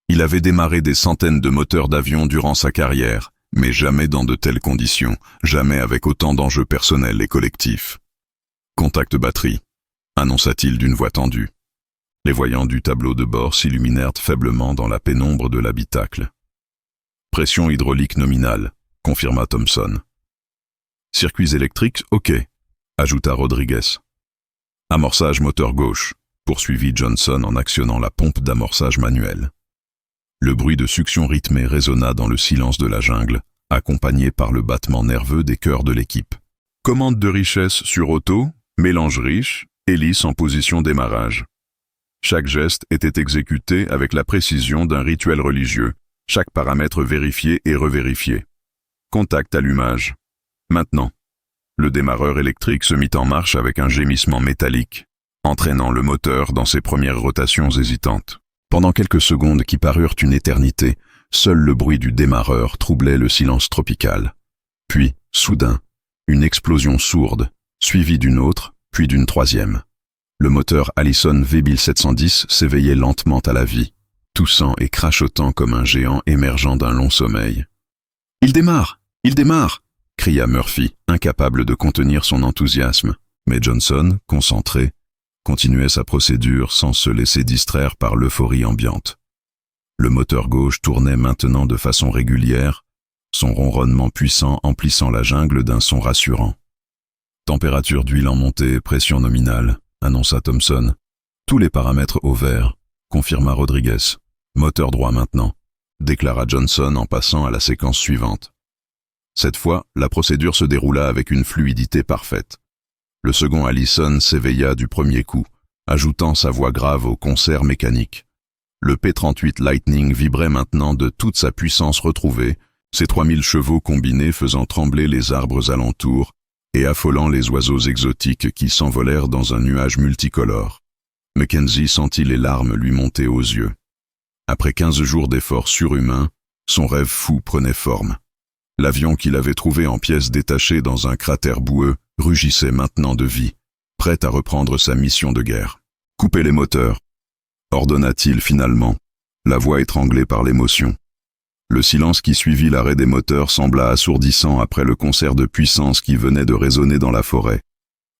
Il avait démarré des centaines de moteurs d'avion durant sa carrière, mais jamais dans de telles conditions, jamais avec autant d'enjeux personnels et collectifs. « Contact batterie », annonça-t-il d'une voix tendue. Les voyants du tableau de bord s'illuminèrent faiblement dans la pénombre de l'habitacle. « Pression hydraulique nominale », confirma Thompson. « Circuits électriques, ok », ajouta Rodriguez. « Amorçage moteur gauche », poursuivit Johnson en actionnant la pompe d'amorçage manuelle. Le bruit de succion rythmé résonna dans le silence de la jungle, accompagné par le battement nerveux des cœurs de l'équipe. Commande de richesse sur auto, mélange riche, hélice en position démarrage. Chaque geste était exécuté avec la précision d'un rituel religieux, chaque paramètre vérifié et revérifié. Contact allumage. Maintenant. Le démarreur électrique se mit en marche avec un gémissement métallique, entraînant le moteur dans ses premières rotations hésitantes. Pendant quelques secondes qui parurent une éternité, seul le bruit du démarreur troublait le silence tropical. Puis, soudain, une explosion sourde, suivie d'une autre, puis d'une troisième. Le moteur Allison V1710 s'éveillait lentement à la vie, toussant et crachotant comme un géant émergeant d'un long sommeil. « Il démarre! Il démarre !» cria Murphy, incapable de contenir son enthousiasme. Mais Johnson, concentré, continuait sa procédure sans se laisser distraire par l'euphorie ambiante. Le moteur gauche tournait maintenant de façon régulière, son ronronnement puissant emplissant la jungle d'un son rassurant. « Température d'huile en montée, pression nominale », annonça Thompson. « Tous les paramètres au vert », confirma Rodriguez. « Moteur droit maintenant », déclara Johnson en passant à la séquence suivante. Cette fois, la procédure se déroula avec une fluidité parfaite. Le second Allison s'éveilla du premier coup, ajoutant sa voix grave au concert mécanique. Le P-38 Lightning vibrait maintenant de toute sa puissance retrouvée, ses 3000 chevaux combinés faisant trembler les arbres alentours et affolant les oiseaux exotiques qui s'envolèrent dans un nuage multicolore. Mackenzie sentit les larmes lui monter aux yeux. Après 15 jours d'efforts surhumains, son rêve fou prenait forme. L'avion qu'il avait trouvé en pièces détachées dans un cratère boueux rugissait maintenant de vie, prêt à reprendre sa mission de guerre. « Coupez les moteurs !» ordonna-t-il finalement, la voix étranglée par l'émotion. Le silence qui suivit l'arrêt des moteurs sembla assourdissant après le concert de puissance qui venait de résonner dans la forêt.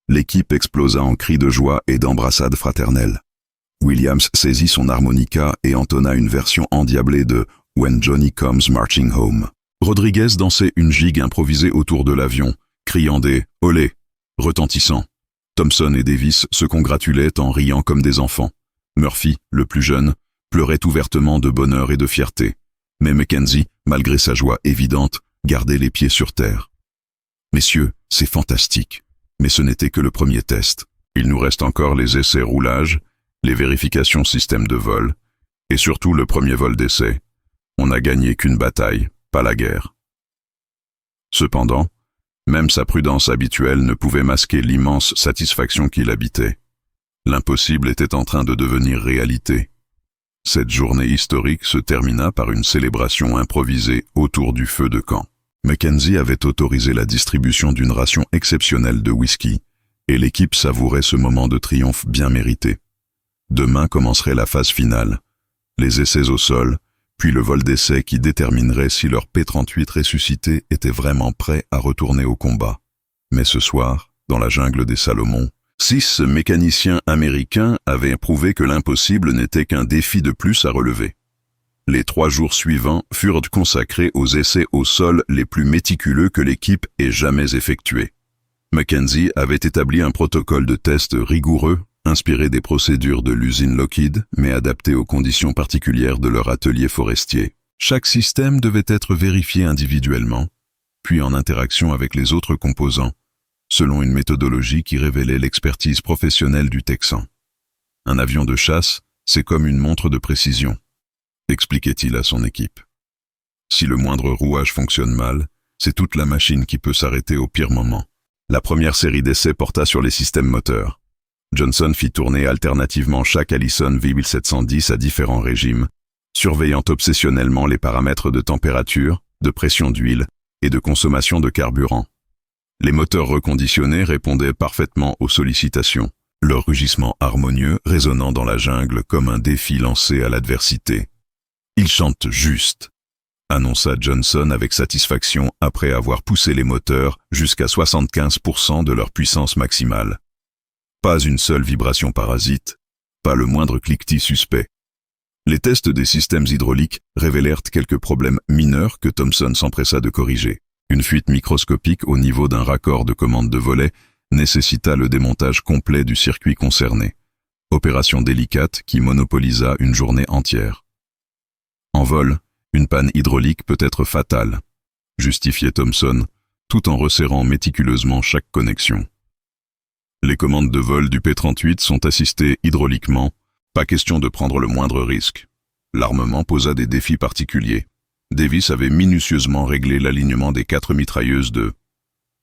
L'équipe explosa en cris de joie et d'embrassades fraternelles. Williams saisit son harmonica et entonna une version endiablée de « When Johnny Comes Marching Home ». Rodriguez dansait une gigue improvisée autour de l'avion, criant des « olé » retentissants. Thompson et Davis se congratulaient en riant comme des enfants. Murphy, le plus jeune, pleurait ouvertement de bonheur et de fierté. Mais Mackenzie, malgré sa joie évidente, gardait les pieds sur terre. « Messieurs, c'est fantastique. Mais ce n'était que le premier test. Il nous reste encore les essais roulage, les vérifications système de vol, et surtout le premier vol d'essai. On n'a gagné qu'une bataille, pas la guerre. » Cependant, Même sa prudence habituelle ne pouvait masquer l'immense satisfaction qui l'habitait. L'impossible était en train de devenir réalité. Cette journée historique se termina par une célébration improvisée autour du feu de camp. Mackenzie avait autorisé la distribution d'une ration exceptionnelle de whisky, et l'équipe savourait ce moment de triomphe bien mérité. Demain commencerait la phase finale, les essais au sol, puis le vol d'essai qui déterminerait si leur P-38 ressuscité était vraiment prêt à retourner au combat. Mais ce soir, dans la jungle des Salomons, 6 mécaniciens américains avaient prouvé que l'impossible n'était qu'un défi de plus à relever. Les 3 jours suivants furent consacrés aux essais au sol les plus méticuleux que l'équipe ait jamais effectués. Mackenzie avait établi un protocole de test rigoureux, inspiré des procédures de l'usine Lockheed, mais adapté aux conditions particulières de leur atelier forestier. Chaque système devait être vérifié individuellement, puis en interaction avec les autres composants, selon une méthodologie qui révélait l'expertise professionnelle du Texan. Un avion de chasse, c'est comme une montre de précision, expliquait-il à son équipe. Si le moindre rouage fonctionne mal, c'est toute la machine qui peut s'arrêter au pire moment. La première série d'essais porta sur les systèmes moteurs. Johnson fit tourner alternativement chaque Allison V1710 à différents régimes, surveillant obsessionnellement les paramètres de température, de pression d'huile et de consommation de carburant. Les moteurs reconditionnés répondaient parfaitement aux sollicitations, leur rugissement harmonieux résonnant dans la jungle comme un défi lancé à l'adversité. « Ils chantent juste », annonça Johnson avec satisfaction après avoir poussé les moteurs jusqu'à 75% de leur puissance maximale. Pas une seule vibration parasite, pas le moindre cliquetis suspect. Les tests des systèmes hydrauliques révélèrent quelques problèmes mineurs que Thompson s'empressa de corriger. Une fuite microscopique au niveau d'un raccord de commande de volet nécessita le démontage complet du circuit concerné. Opération délicate qui monopolisa une journée entière. En vol, une panne hydraulique peut être fatale, justifiait Thompson, tout en resserrant méticuleusement chaque connexion. Les commandes de vol du P-38 sont assistées hydrauliquement, pas question de prendre le moindre risque. L'armement posa des défis particuliers. Davis avait minutieusement réglé l'alignement des 4 mitrailleuses de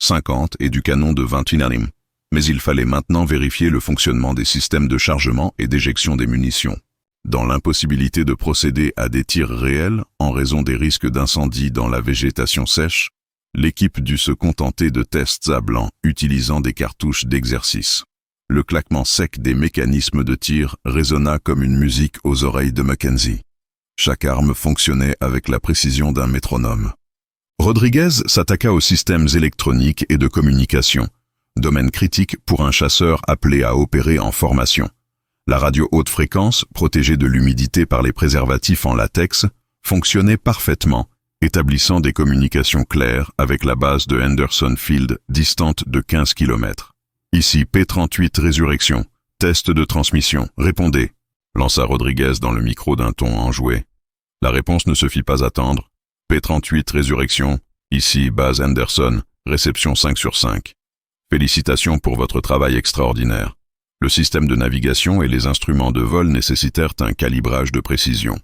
50 et du canon de 21 mm, mais il fallait maintenant vérifier le fonctionnement des systèmes de chargement et d'éjection des munitions. Dans l'impossibilité de procéder à des tirs réels en raison des risques d'incendie dans la végétation sèche, l'équipe dut se contenter de tests à blanc utilisant des cartouches d'exercice. Le claquement sec des mécanismes de tir résonna comme une musique aux oreilles de Mackenzie. Chaque arme fonctionnait avec la précision d'un métronome. Rodriguez s'attaqua aux systèmes électroniques et de communication, domaine critique pour un chasseur appelé à opérer en formation. La radio haute fréquence, protégée de l'humidité par les préservatifs en latex, fonctionnait parfaitement, établissant des communications claires avec la base de Henderson Field distante de 15 km. Ici P-38 Résurrection, test de transmission, répondez, lança Rodriguez dans le micro d'un ton enjoué. La réponse ne se fit pas attendre. P-38 Résurrection, ici base Henderson, réception 5 sur 5. Félicitations pour votre travail extraordinaire. Le système de navigation et les instruments de vol nécessitèrent un calibrage de précision.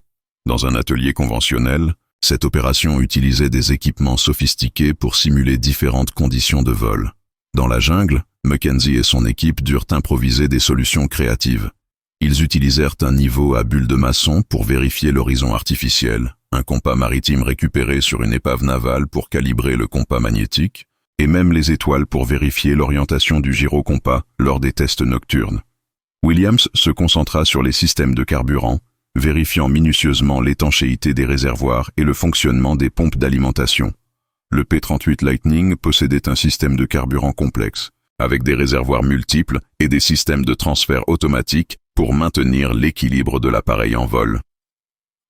Dans un atelier conventionnel, cette opération utilisait des équipements sophistiqués pour simuler différentes conditions de vol. Dans la jungle, Mackenzie et son équipe durent improviser des solutions créatives. Ils utilisèrent un niveau à bulle de maçon pour vérifier l'horizon artificiel, un compas maritime récupéré sur une épave navale pour calibrer le compas magnétique, et même les étoiles pour vérifier l'orientation du gyrocompas lors des tests nocturnes. Williams se concentra sur les systèmes de carburant, vérifiant minutieusement l'étanchéité des réservoirs et le fonctionnement des pompes d'alimentation. Le P-38 Lightning possédait un système de carburant complexe, avec des réservoirs multiples et des systèmes de transfert automatique pour maintenir l'équilibre de l'appareil en vol.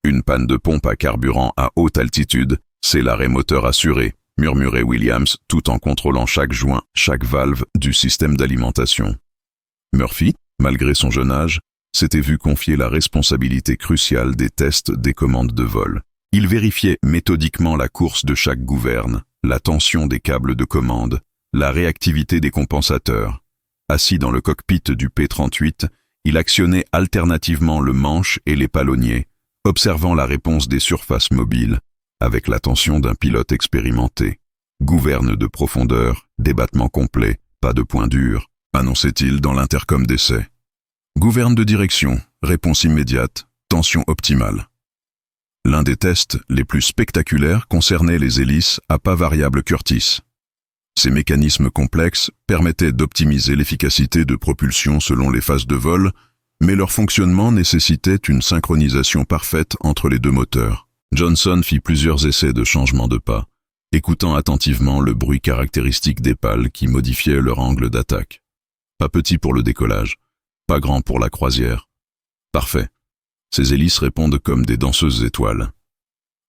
Une panne de pompe à carburant à haute altitude, c'est l'arrêt moteur assuré, murmurait Williams tout en contrôlant chaque joint, chaque valve du système d'alimentation. Murphy, malgré son jeune âge, s'était vu confier la responsabilité cruciale des tests des commandes de vol. Il vérifiait méthodiquement la course de chaque gouverne, la tension des câbles de commande, la réactivité des compensateurs. Assis dans le cockpit du P-38, il actionnait alternativement le manche et les palonniers, observant la réponse des surfaces mobiles, avec l'attention d'un pilote expérimenté. Gouverne de profondeur, débattement complet, pas de point dur, annonçait-il dans l'intercom d'essai. Gouverne de direction, réponse immédiate, tension optimale. L'un des tests les plus spectaculaires concernait les hélices à pas variable Curtis. Ces mécanismes complexes permettaient d'optimiser l'efficacité de propulsion selon les phases de vol, mais leur fonctionnement nécessitait une synchronisation parfaite entre les deux moteurs. Johnson fit plusieurs essais de changement de pas, écoutant attentivement le bruit caractéristique des pales qui modifiaient leur angle d'attaque. Pas petit pour le décollage, pas grand pour la croisière. Parfait. Ces hélices répondent comme des danseuses étoiles.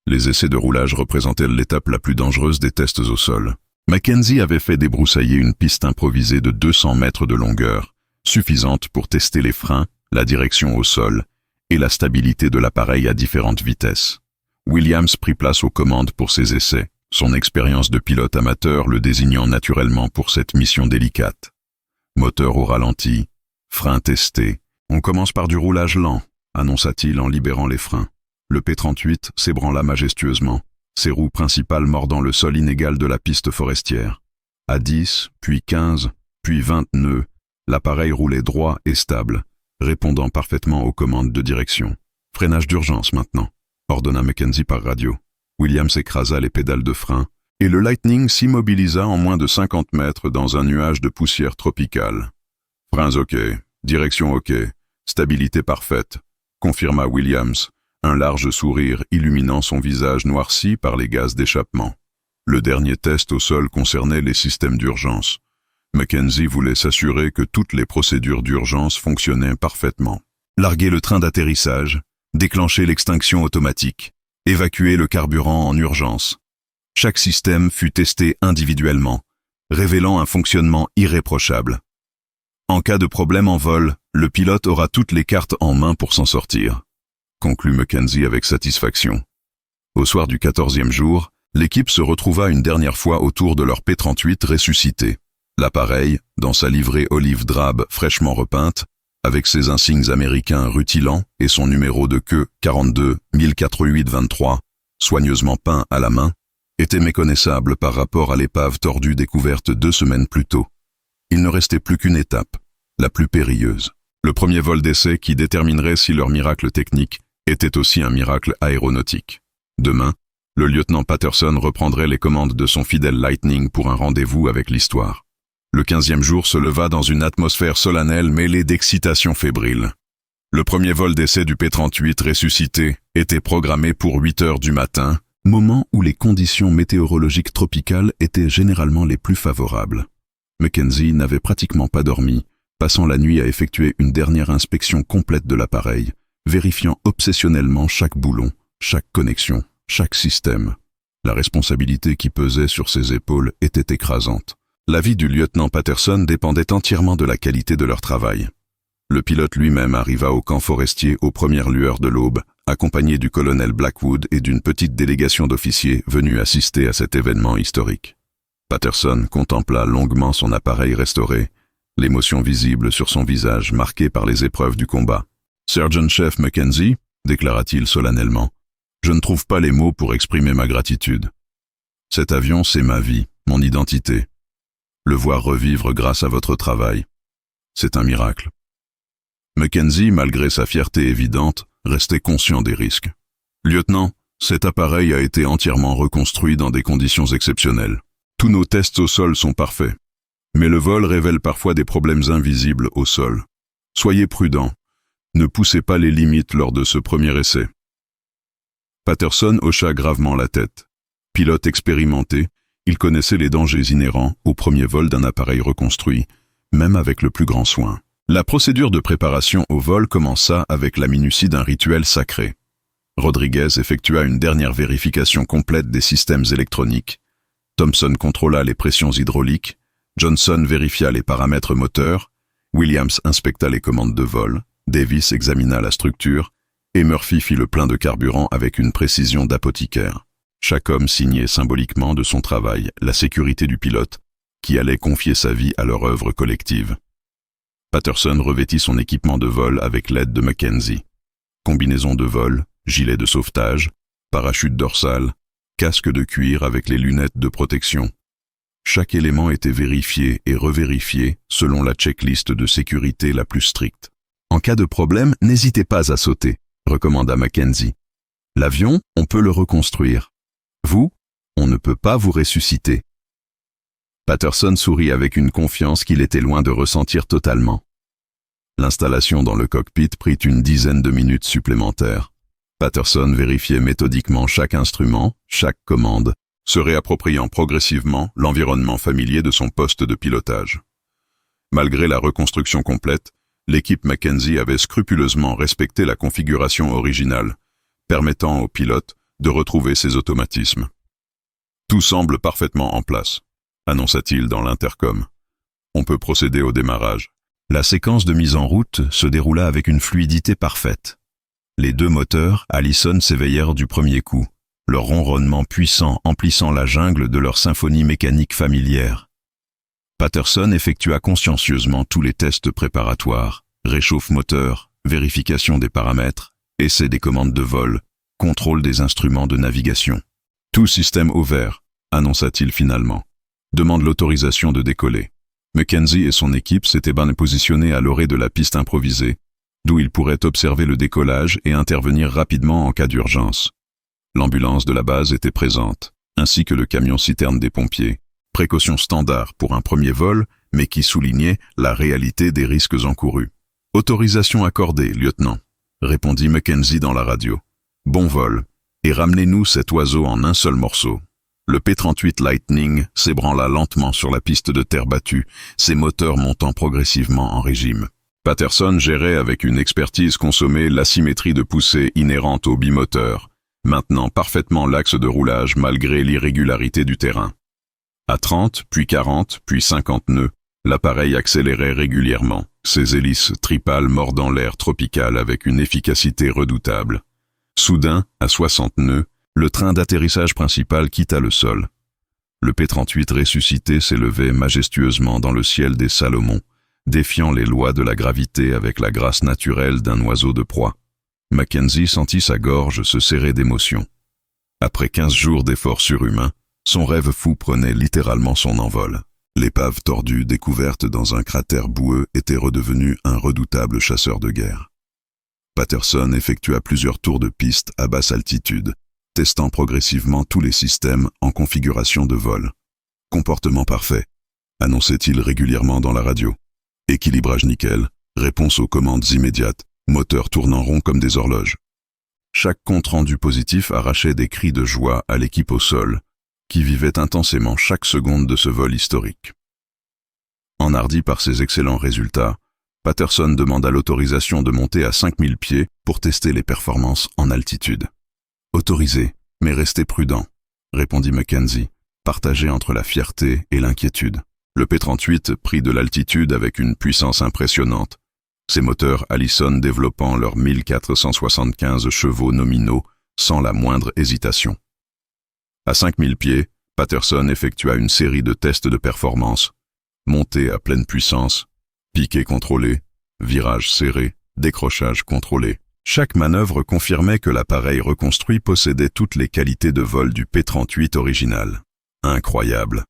Les essais de roulage représentaient l'étape la plus dangereuse des tests au sol. Mackenzie avait fait débroussailler une piste improvisée de 200 mètres de longueur, suffisante pour tester les freins, la direction au sol et la stabilité de l'appareil à différentes vitesses. Williams prit place aux commandes pour ces essais, son expérience de pilote amateur le désignant naturellement pour cette mission délicate. Moteur au ralenti, freins testés. On commence par du roulage lent, annonça-t-il en libérant les freins. Le P-38 s'ébranla majestueusement, ses roues principales mordant le sol inégal de la piste forestière. À 10, puis 15, puis 20 nœuds, l'appareil roulait droit et stable, répondant parfaitement aux commandes de direction. Freinage d'urgence maintenant, ordonna Mackenzie par radio. Williams écrasa les pédales de frein, et le Lightning s'immobilisa en moins de 50 mètres dans un nuage de poussière tropicale. Freins OK, direction OK, stabilité parfaite, confirma Williams, un large sourire illuminant son visage noirci par les gaz d'échappement. Le dernier test au sol concernait les systèmes d'urgence. Mackenzie voulait s'assurer que toutes les procédures d'urgence fonctionnaient parfaitement. Larguer le train d'atterrissage, déclencher l'extinction automatique, évacuer le carburant en urgence. Chaque système fut testé individuellement, révélant un fonctionnement irréprochable. En cas de problème en vol, le pilote aura toutes les cartes en main pour s'en sortir, conclut Mackenzie avec satisfaction. Au soir du 14e jour, l'équipe se retrouva une dernière fois autour de leur P-38 ressuscité. L'appareil, dans sa livrée olive drabe fraîchement repeinte, avec ses insignes américains rutilants et son numéro de queue 42 1048-23, soigneusement peint à la main, était méconnaissable par rapport à l'épave tordue découverte 2 semaines plus tôt. Il ne restait plus qu'une étape, la plus périlleuse. Le premier vol d'essai qui déterminerait si leur miracle technique était aussi un miracle aéronautique. Demain, le lieutenant Patterson reprendrait les commandes de son fidèle Lightning pour un rendez-vous avec l'histoire. Le 15e jour se leva dans une atmosphère solennelle mêlée d'excitation fébrile. Le premier vol d'essai du P-38 ressuscité était programmé pour 8 heures du matin, moment où les conditions météorologiques tropicales étaient généralement les plus favorables. Mackenzie n'avait pratiquement pas dormi, passant la nuit à effectuer une dernière inspection complète de l'appareil, vérifiant obsessionnellement chaque boulon, chaque connexion, chaque système. La responsabilité qui pesait sur ses épaules était écrasante. La vie du lieutenant Patterson dépendait entièrement de la qualité de leur travail. Le pilote lui-même arriva au camp forestier aux premières lueurs de l'aube, accompagné du colonel Blackwood et d'une petite délégation d'officiers venus assister à cet événement historique. Patterson contempla longuement son appareil restauré, l'émotion visible sur son visage marqué par les épreuves du combat. « Sergeant-chef Mackenzie, déclara-t-il solennellement, je ne trouve pas les mots pour exprimer ma gratitude. Cet avion, c'est ma vie, mon identité. Le voir revivre grâce à votre travail, c'est un miracle. » Mackenzie, malgré sa fierté évidente, restait conscient des risques. « Lieutenant, cet appareil a été entièrement reconstruit dans des conditions exceptionnelles. Tous nos tests au sol sont parfaits. Mais le vol révèle parfois des problèmes invisibles au sol. Soyez prudents. Ne poussez pas les limites lors de ce premier essai. » Patterson hocha gravement la tête. Pilote expérimenté, il connaissait les dangers inhérents au premier vol d'un appareil reconstruit, même avec le plus grand soin. La procédure de préparation au vol commença avec la minutie d'un rituel sacré. Rodriguez effectua une dernière vérification complète des systèmes électroniques. Thompson contrôla les pressions hydrauliques. Johnson vérifia les paramètres moteurs. Williams inspecta les commandes de vol. Davis examina la structure. Et Murphy fit le plein de carburant avec une précision d'apothicaire. Chaque homme signait symboliquement de son travail la sécurité du pilote, qui allait confier sa vie à leur œuvre collective. Patterson revêtit son équipement de vol avec l'aide de Mackenzie. Combinaison de vol, gilet de sauvetage, parachute dorsal, casque de cuir avec les lunettes de protection, Chaque élément était vérifié et revérifié selon la checklist de sécurité la plus stricte. En cas de problème, n'hésitez pas à sauter, recommanda Mackenzie. L'avion, on peut le reconstruire. Vous, on ne peut pas vous ressusciter. Patterson sourit avec une confiance qu'il était loin de ressentir totalement. L'installation dans le cockpit prit une dizaine de minutes supplémentaires. Patterson vérifiait méthodiquement chaque instrument, chaque commande, se réappropriant progressivement l'environnement familier de son poste de pilotage. Malgré la reconstruction complète, l'équipe Mackenzie avait scrupuleusement respecté la configuration originale, permettant au pilote de retrouver ses automatismes. Tout semble parfaitement en place, annonça-t-il dans l'intercom. On peut procéder au démarrage. La séquence de mise en route se déroula avec une fluidité parfaite. Les deux moteurs Allison s'éveillèrent du premier coup, leur ronronnement puissant emplissant la jungle de leur symphonie mécanique familière. Patterson effectua consciencieusement tous les tests préparatoires, réchauffe moteur, vérification des paramètres, essai des commandes de vol, contrôle des instruments de navigation. Tout système au vert, annonça-t-il finalement. Demande l'autorisation de décoller. Mackenzie et son équipe s'étaient bien positionnés à l'orée de la piste improvisée, d'où ils pourraient observer le décollage et intervenir rapidement en cas d'urgence. L'ambulance de la base était présente, ainsi que le camion-citerne des pompiers, précaution standard pour un premier vol, mais qui soulignait la réalité des risques encourus. « Autorisation accordée, lieutenant », répondit Mackenzie dans la radio. « Bon vol, et ramenez-nous cet oiseau en un seul morceau. » Le P-38 Lightning s'ébranla lentement sur la piste de terre battue, ses moteurs montant progressivement en régime. Patterson gérait avec une expertise consommée l'asymétrie de poussée inhérente au bimoteur, maintenant parfaitement l'axe de roulage malgré l'irrégularité du terrain. À 30, puis 40, puis 50 nœuds, l'appareil accélérait régulièrement, ses hélices tripales mordant l'air tropical avec une efficacité redoutable. Soudain, à 60 nœuds, le train d'atterrissage principal quitta le sol. Le P-38 ressuscité s'élevait majestueusement dans le ciel des Salomons, défiant les lois de la gravité avec la grâce naturelle d'un oiseau de proie. Mackenzie sentit sa gorge se serrer d'émotion. Après 15 jours d'efforts surhumains, son rêve fou prenait littéralement son envol. L'épave tordue découverte dans un cratère boueux était redevenue un redoutable chasseur de guerre. Patterson effectua plusieurs tours de piste à basse altitude, testant progressivement tous les systèmes en configuration de vol. Comportement parfait, annonçait-il régulièrement dans la radio. Équilibrage nickel, réponse aux commandes immédiates, moteur tournant rond comme des horloges. Chaque compte-rendu positif arrachait des cris de joie à l'équipe au sol, qui vivait intensément chaque seconde de ce vol historique. Enhardi par ses excellents résultats, Patterson demanda l'autorisation de monter à 5000 pieds pour tester les performances en altitude. « Autorisé, mais restez prudent », répondit Mackenzie, partagé entre la fierté et l'inquiétude. Le P-38 prit de l'altitude avec une puissance impressionnante, ses moteurs Allison développant leurs 1475 chevaux nominaux sans la moindre hésitation. À 5000 pieds, Patterson effectua une série de tests de performance, montée à pleine puissance, piqué contrôlé, virage serré, décrochage contrôlé. Chaque manœuvre confirmait que l'appareil reconstruit possédait toutes les qualités de vol du P-38 original. « Incroyable !»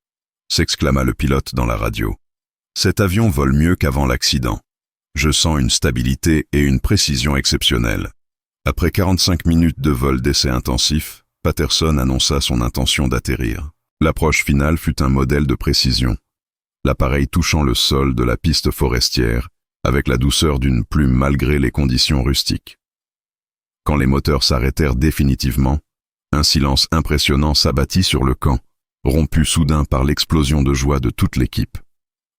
s'exclama le pilote dans la radio. « Cet avion vole mieux qu'avant l'accident. Je sens une stabilité et une précision exceptionnelles. » Après 45 minutes de vol d'essai intensif, Patterson annonça son intention d'atterrir. L'approche finale fut un modèle de précision. L'appareil touchant le sol de la piste forestière, avec la douceur d'une plume malgré les conditions rustiques. Quand les moteurs s'arrêtèrent définitivement, un silence impressionnant s'abattit sur le camp, rompu soudain par l'explosion de joie de toute l'équipe.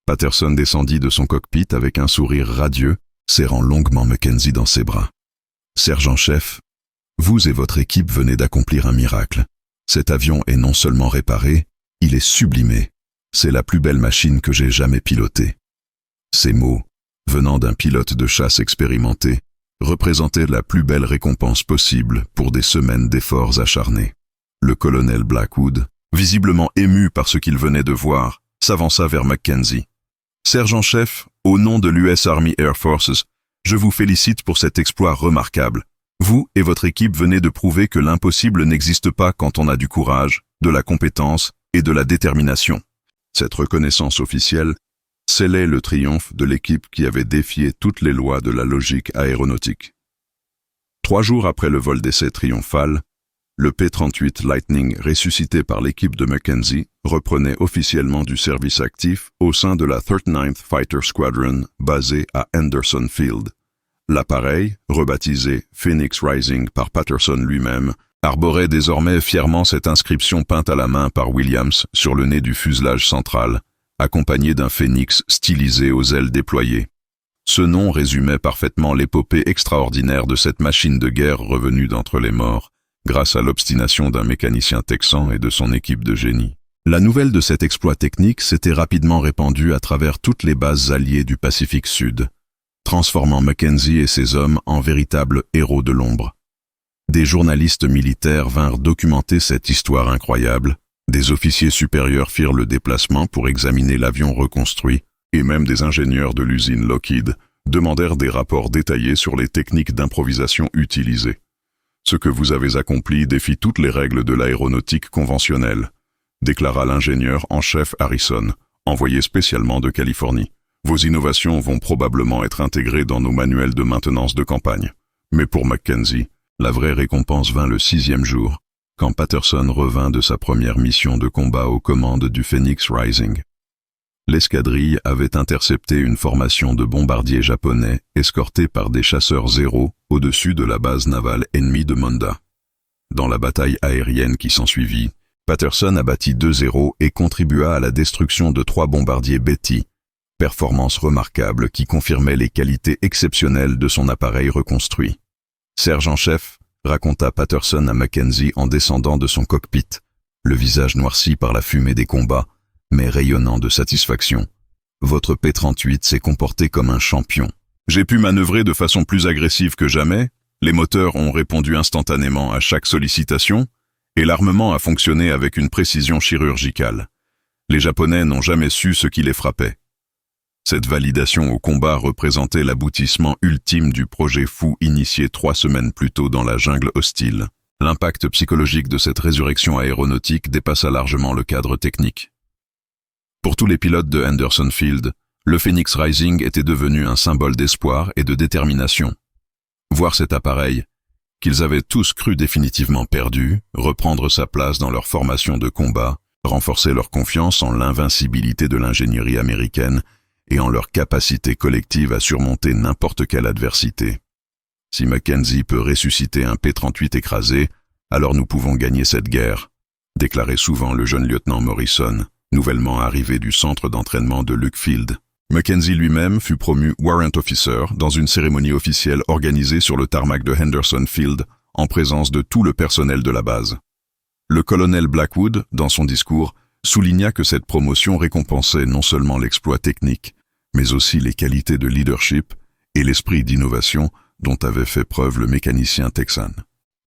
Patterson descendit de son cockpit avec un sourire radieux, serrant longuement Mackenzie dans ses bras. « Sergent-chef, vous et votre équipe venez d'accomplir un miracle. Cet avion est non seulement réparé, il est sublimé. C'est la plus belle machine que j'ai jamais pilotée. » Ces mots, venant d'un pilote de chasse expérimenté, représentaient la plus belle récompense possible pour des semaines d'efforts acharnés. Le colonel Blackwood, visiblement ému par ce qu'il venait de voir, s'avança vers Mackenzie. « Sergent-chef, au nom de l'US Army Air Forces, je vous félicite pour cet exploit remarquable. Vous et votre équipe venez de prouver que l'impossible n'existe pas quand on a du courage, de la compétence et de la détermination. Cette reconnaissance officielle scellait le triomphe de l'équipe qui avait défié toutes les lois de la logique aéronautique. 3 jours après le vol d'essai triomphal, le P-38 Lightning, ressuscité par l'équipe de Mackenzie, reprenait officiellement du service actif au sein de la 39th Fighter Squadron basée à Henderson Field. L'appareil, rebaptisé Phoenix Rising par Patterson lui-même, arborait désormais fièrement cette inscription peinte à la main par Williams sur le nez du fuselage central, accompagné d'un phénix stylisé aux ailes déployées. Ce nom résumait parfaitement l'épopée extraordinaire de cette machine de guerre revenue d'entre les morts, grâce à l'obstination d'un mécanicien texan et de son équipe de génie. La nouvelle de cet exploit technique s'était rapidement répandue à travers toutes les bases alliées du Pacifique Sud, transformant Mackenzie et ses hommes en véritables héros de l'ombre. Des journalistes militaires vinrent documenter cette histoire incroyable, des officiers supérieurs firent le déplacement pour examiner l'avion reconstruit, et même des ingénieurs de l'usine Lockheed demandèrent des rapports détaillés sur les techniques d'improvisation utilisées. Ce que vous avez accompli défie toutes les règles de l'aéronautique conventionnelle, déclara l'ingénieur en chef Harrison, envoyé spécialement de Californie. Vos innovations vont probablement être intégrées dans nos manuels de maintenance de campagne. Mais pour Mackenzie, la vraie récompense vint le 6e jour, quand Patterson revint de sa première mission de combat aux commandes du Phoenix Rising. L'escadrille avait intercepté une formation de bombardiers japonais escortés par des chasseurs Zéro au-dessus de la base navale ennemie de Monda. Dans la bataille aérienne qui s'ensuivit, Patterson abattit 2 Zéro et contribua à la destruction de 3 bombardiers Betty, performance remarquable qui confirmait les qualités exceptionnelles de son appareil reconstruit. Sergent-chef, raconta Patterson à Mackenzie en descendant de son cockpit, le visage noirci par la fumée des combats, mais rayonnant de satisfaction. Votre P-38 s'est comporté comme un champion. J'ai pu manœuvrer de façon plus agressive que jamais, les moteurs ont répondu instantanément à chaque sollicitation, et l'armement a fonctionné avec une précision chirurgicale. Les Japonais n'ont jamais su ce qui les frappait. Cette validation au combat représentait l'aboutissement ultime du projet fou initié 3 semaines plus tôt dans la jungle hostile. L'impact psychologique de cette résurrection aéronautique dépassa largement le cadre technique. Pour tous les pilotes de Henderson Field, le Phoenix Rising était devenu un symbole d'espoir et de détermination. Voir cet appareil, qu'ils avaient tous cru définitivement perdu, reprendre sa place dans leur formation de combat, renforcer leur confiance en l'invincibilité de l'ingénierie américaine et en leur capacité collective à surmonter n'importe quelle adversité. Si Mackenzie peut ressusciter un P-38 écrasé, alors nous pouvons gagner cette guerre, déclarait souvent le jeune lieutenant Morrison, nouvellement arrivé du centre d'entraînement de Luke Field. Mackenzie lui-même fut promu Warrant Officer dans une cérémonie officielle organisée sur le tarmac de Henderson Field en présence de tout le personnel de la base. Le colonel Blackwood, dans son discours, souligna que cette promotion récompensait non seulement l'exploit technique, mais aussi les qualités de leadership et l'esprit d'innovation dont avait fait preuve le mécanicien texan.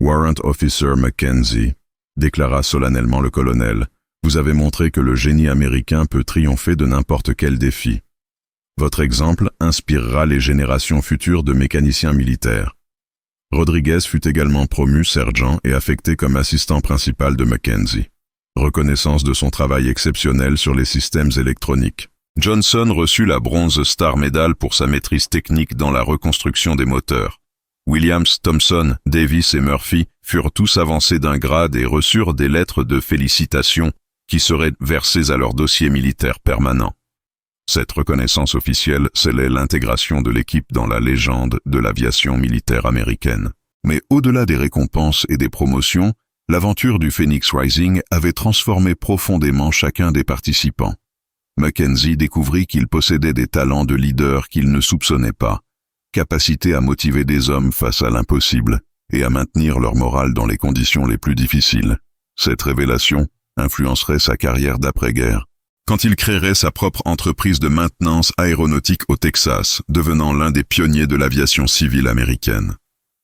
Warrant Officer Mackenzie, déclara solennellement le colonel, vous avez montré que le génie américain peut triompher de n'importe quel défi. Votre exemple inspirera les générations futures de mécaniciens militaires. Rodriguez fut également promu sergent et affecté comme assistant principal de Mackenzie. Reconnaissance de son travail exceptionnel sur les systèmes électroniques. Johnson reçut la Bronze Star Medal pour sa maîtrise technique dans la reconstruction des moteurs. Williams, Thompson, Davis et Murphy furent tous avancés d'un grade et reçurent des lettres de félicitations qui seraient versées à leur dossier militaire permanent. Cette reconnaissance officielle scellait l'intégration de l'équipe dans la légende de l'aviation militaire américaine. Mais au-delà des récompenses et des promotions, l'aventure du Phoenix Rising avait transformé profondément chacun des participants. Mackenzie découvrit qu'il possédait des talents de leader qu'il ne soupçonnait pas, capacité à motiver des hommes face à l'impossible et à maintenir leur morale dans les conditions les plus difficiles. Cette révélation influencerait sa carrière d'après-guerre, quand il créerait sa propre entreprise de maintenance aéronautique au Texas, devenant l'un des pionniers de l'aviation civile américaine.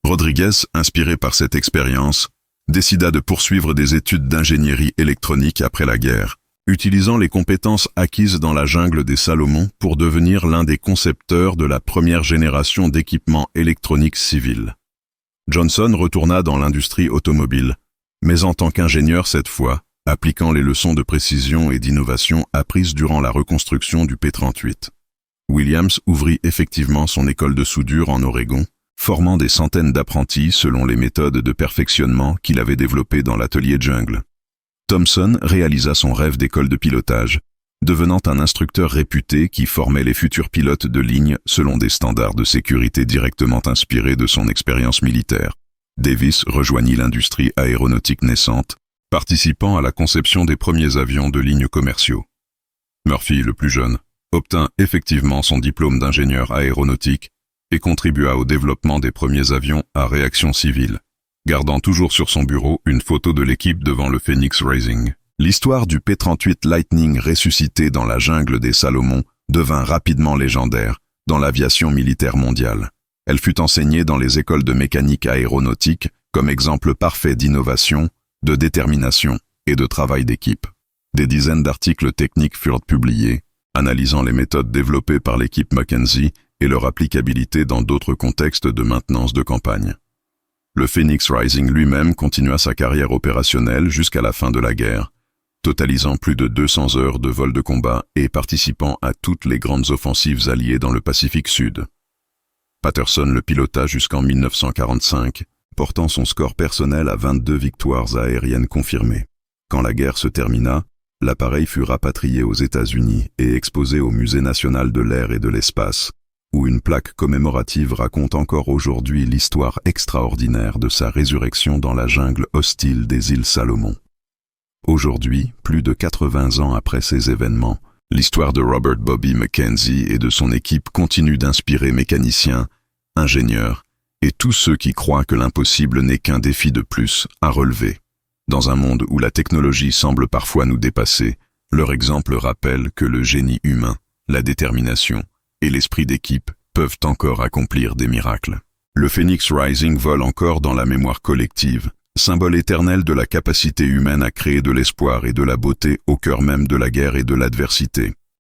Rodriguez, inspiré par cette expérience, décida de poursuivre des études d'ingénierie électronique après la guerre, utilisant les compétences acquises dans la jungle des Salomon pour devenir l'un des concepteurs de la première génération d'équipements électroniques civils. Johnson retourna dans l'industrie automobile, mais en tant qu'ingénieur cette fois, appliquant les leçons de précision et d'innovation apprises durant la reconstruction du P-38. Williams ouvrit effectivement son école de soudure en Oregon, formant des centaines d'apprentis selon les méthodes de perfectionnement qu'il avait développées dans l'atelier Jungle. Thomson réalisa son rêve d'école de pilotage, devenant un instructeur réputé qui formait les futurs pilotes de ligne selon des standards de sécurité directement inspirés de son expérience militaire. Davis rejoignit l'industrie aéronautique naissante, participant à la conception des premiers avions de ligne commerciaux. Murphy, le plus jeune, obtint effectivement son diplôme d'ingénieur aéronautique et contribua au développement des premiers avions à réaction civile, gardant toujours sur son bureau une photo de l'équipe devant le Phoenix Rising. L'histoire du P-38 Lightning ressuscité dans la jungle des Salomon devint rapidement légendaire dans l'aviation militaire mondiale. Elle fut enseignée dans les écoles de mécanique aéronautique comme exemple parfait d'innovation, de détermination et de travail d'équipe. Des dizaines d'articles techniques furent publiés, analysant les méthodes développées par l'équipe Mackenzie et leur applicabilité dans d'autres contextes de maintenance de campagne. Le Phoenix Rising lui-même continua sa carrière opérationnelle jusqu'à la fin de la guerre, totalisant plus de 200 heures de vol de combat et participant à toutes les grandes offensives alliées dans le Pacifique Sud. Patterson le pilota jusqu'en 1945, portant son score personnel à 22 victoires aériennes confirmées. Quand la guerre se termina, l'appareil fut rapatrié aux États-Unis et exposé au Musée national de l'air et de l'espace, où une plaque commémorative raconte encore aujourd'hui l'histoire extraordinaire de sa résurrection dans la jungle hostile des îles Salomon. Aujourd'hui, plus de 80 ans après ces événements, l'histoire de Robert Bobby Mackenzie et de son équipe continue d'inspirer mécaniciens, ingénieurs et tous ceux qui croient que l'impossible n'est qu'un défi de plus à relever. Dans un monde où la technologie semble parfois nous dépasser, leur exemple rappelle que le génie humain, la détermination et l'esprit d'équipe peuvent encore accomplir des miracles. Le Phoenix Rising vole encore dans la mémoire collective, symbole éternel de la capacité humaine à créer de l'espoir et de la beauté au cœur même de la guerre et de l'adversité.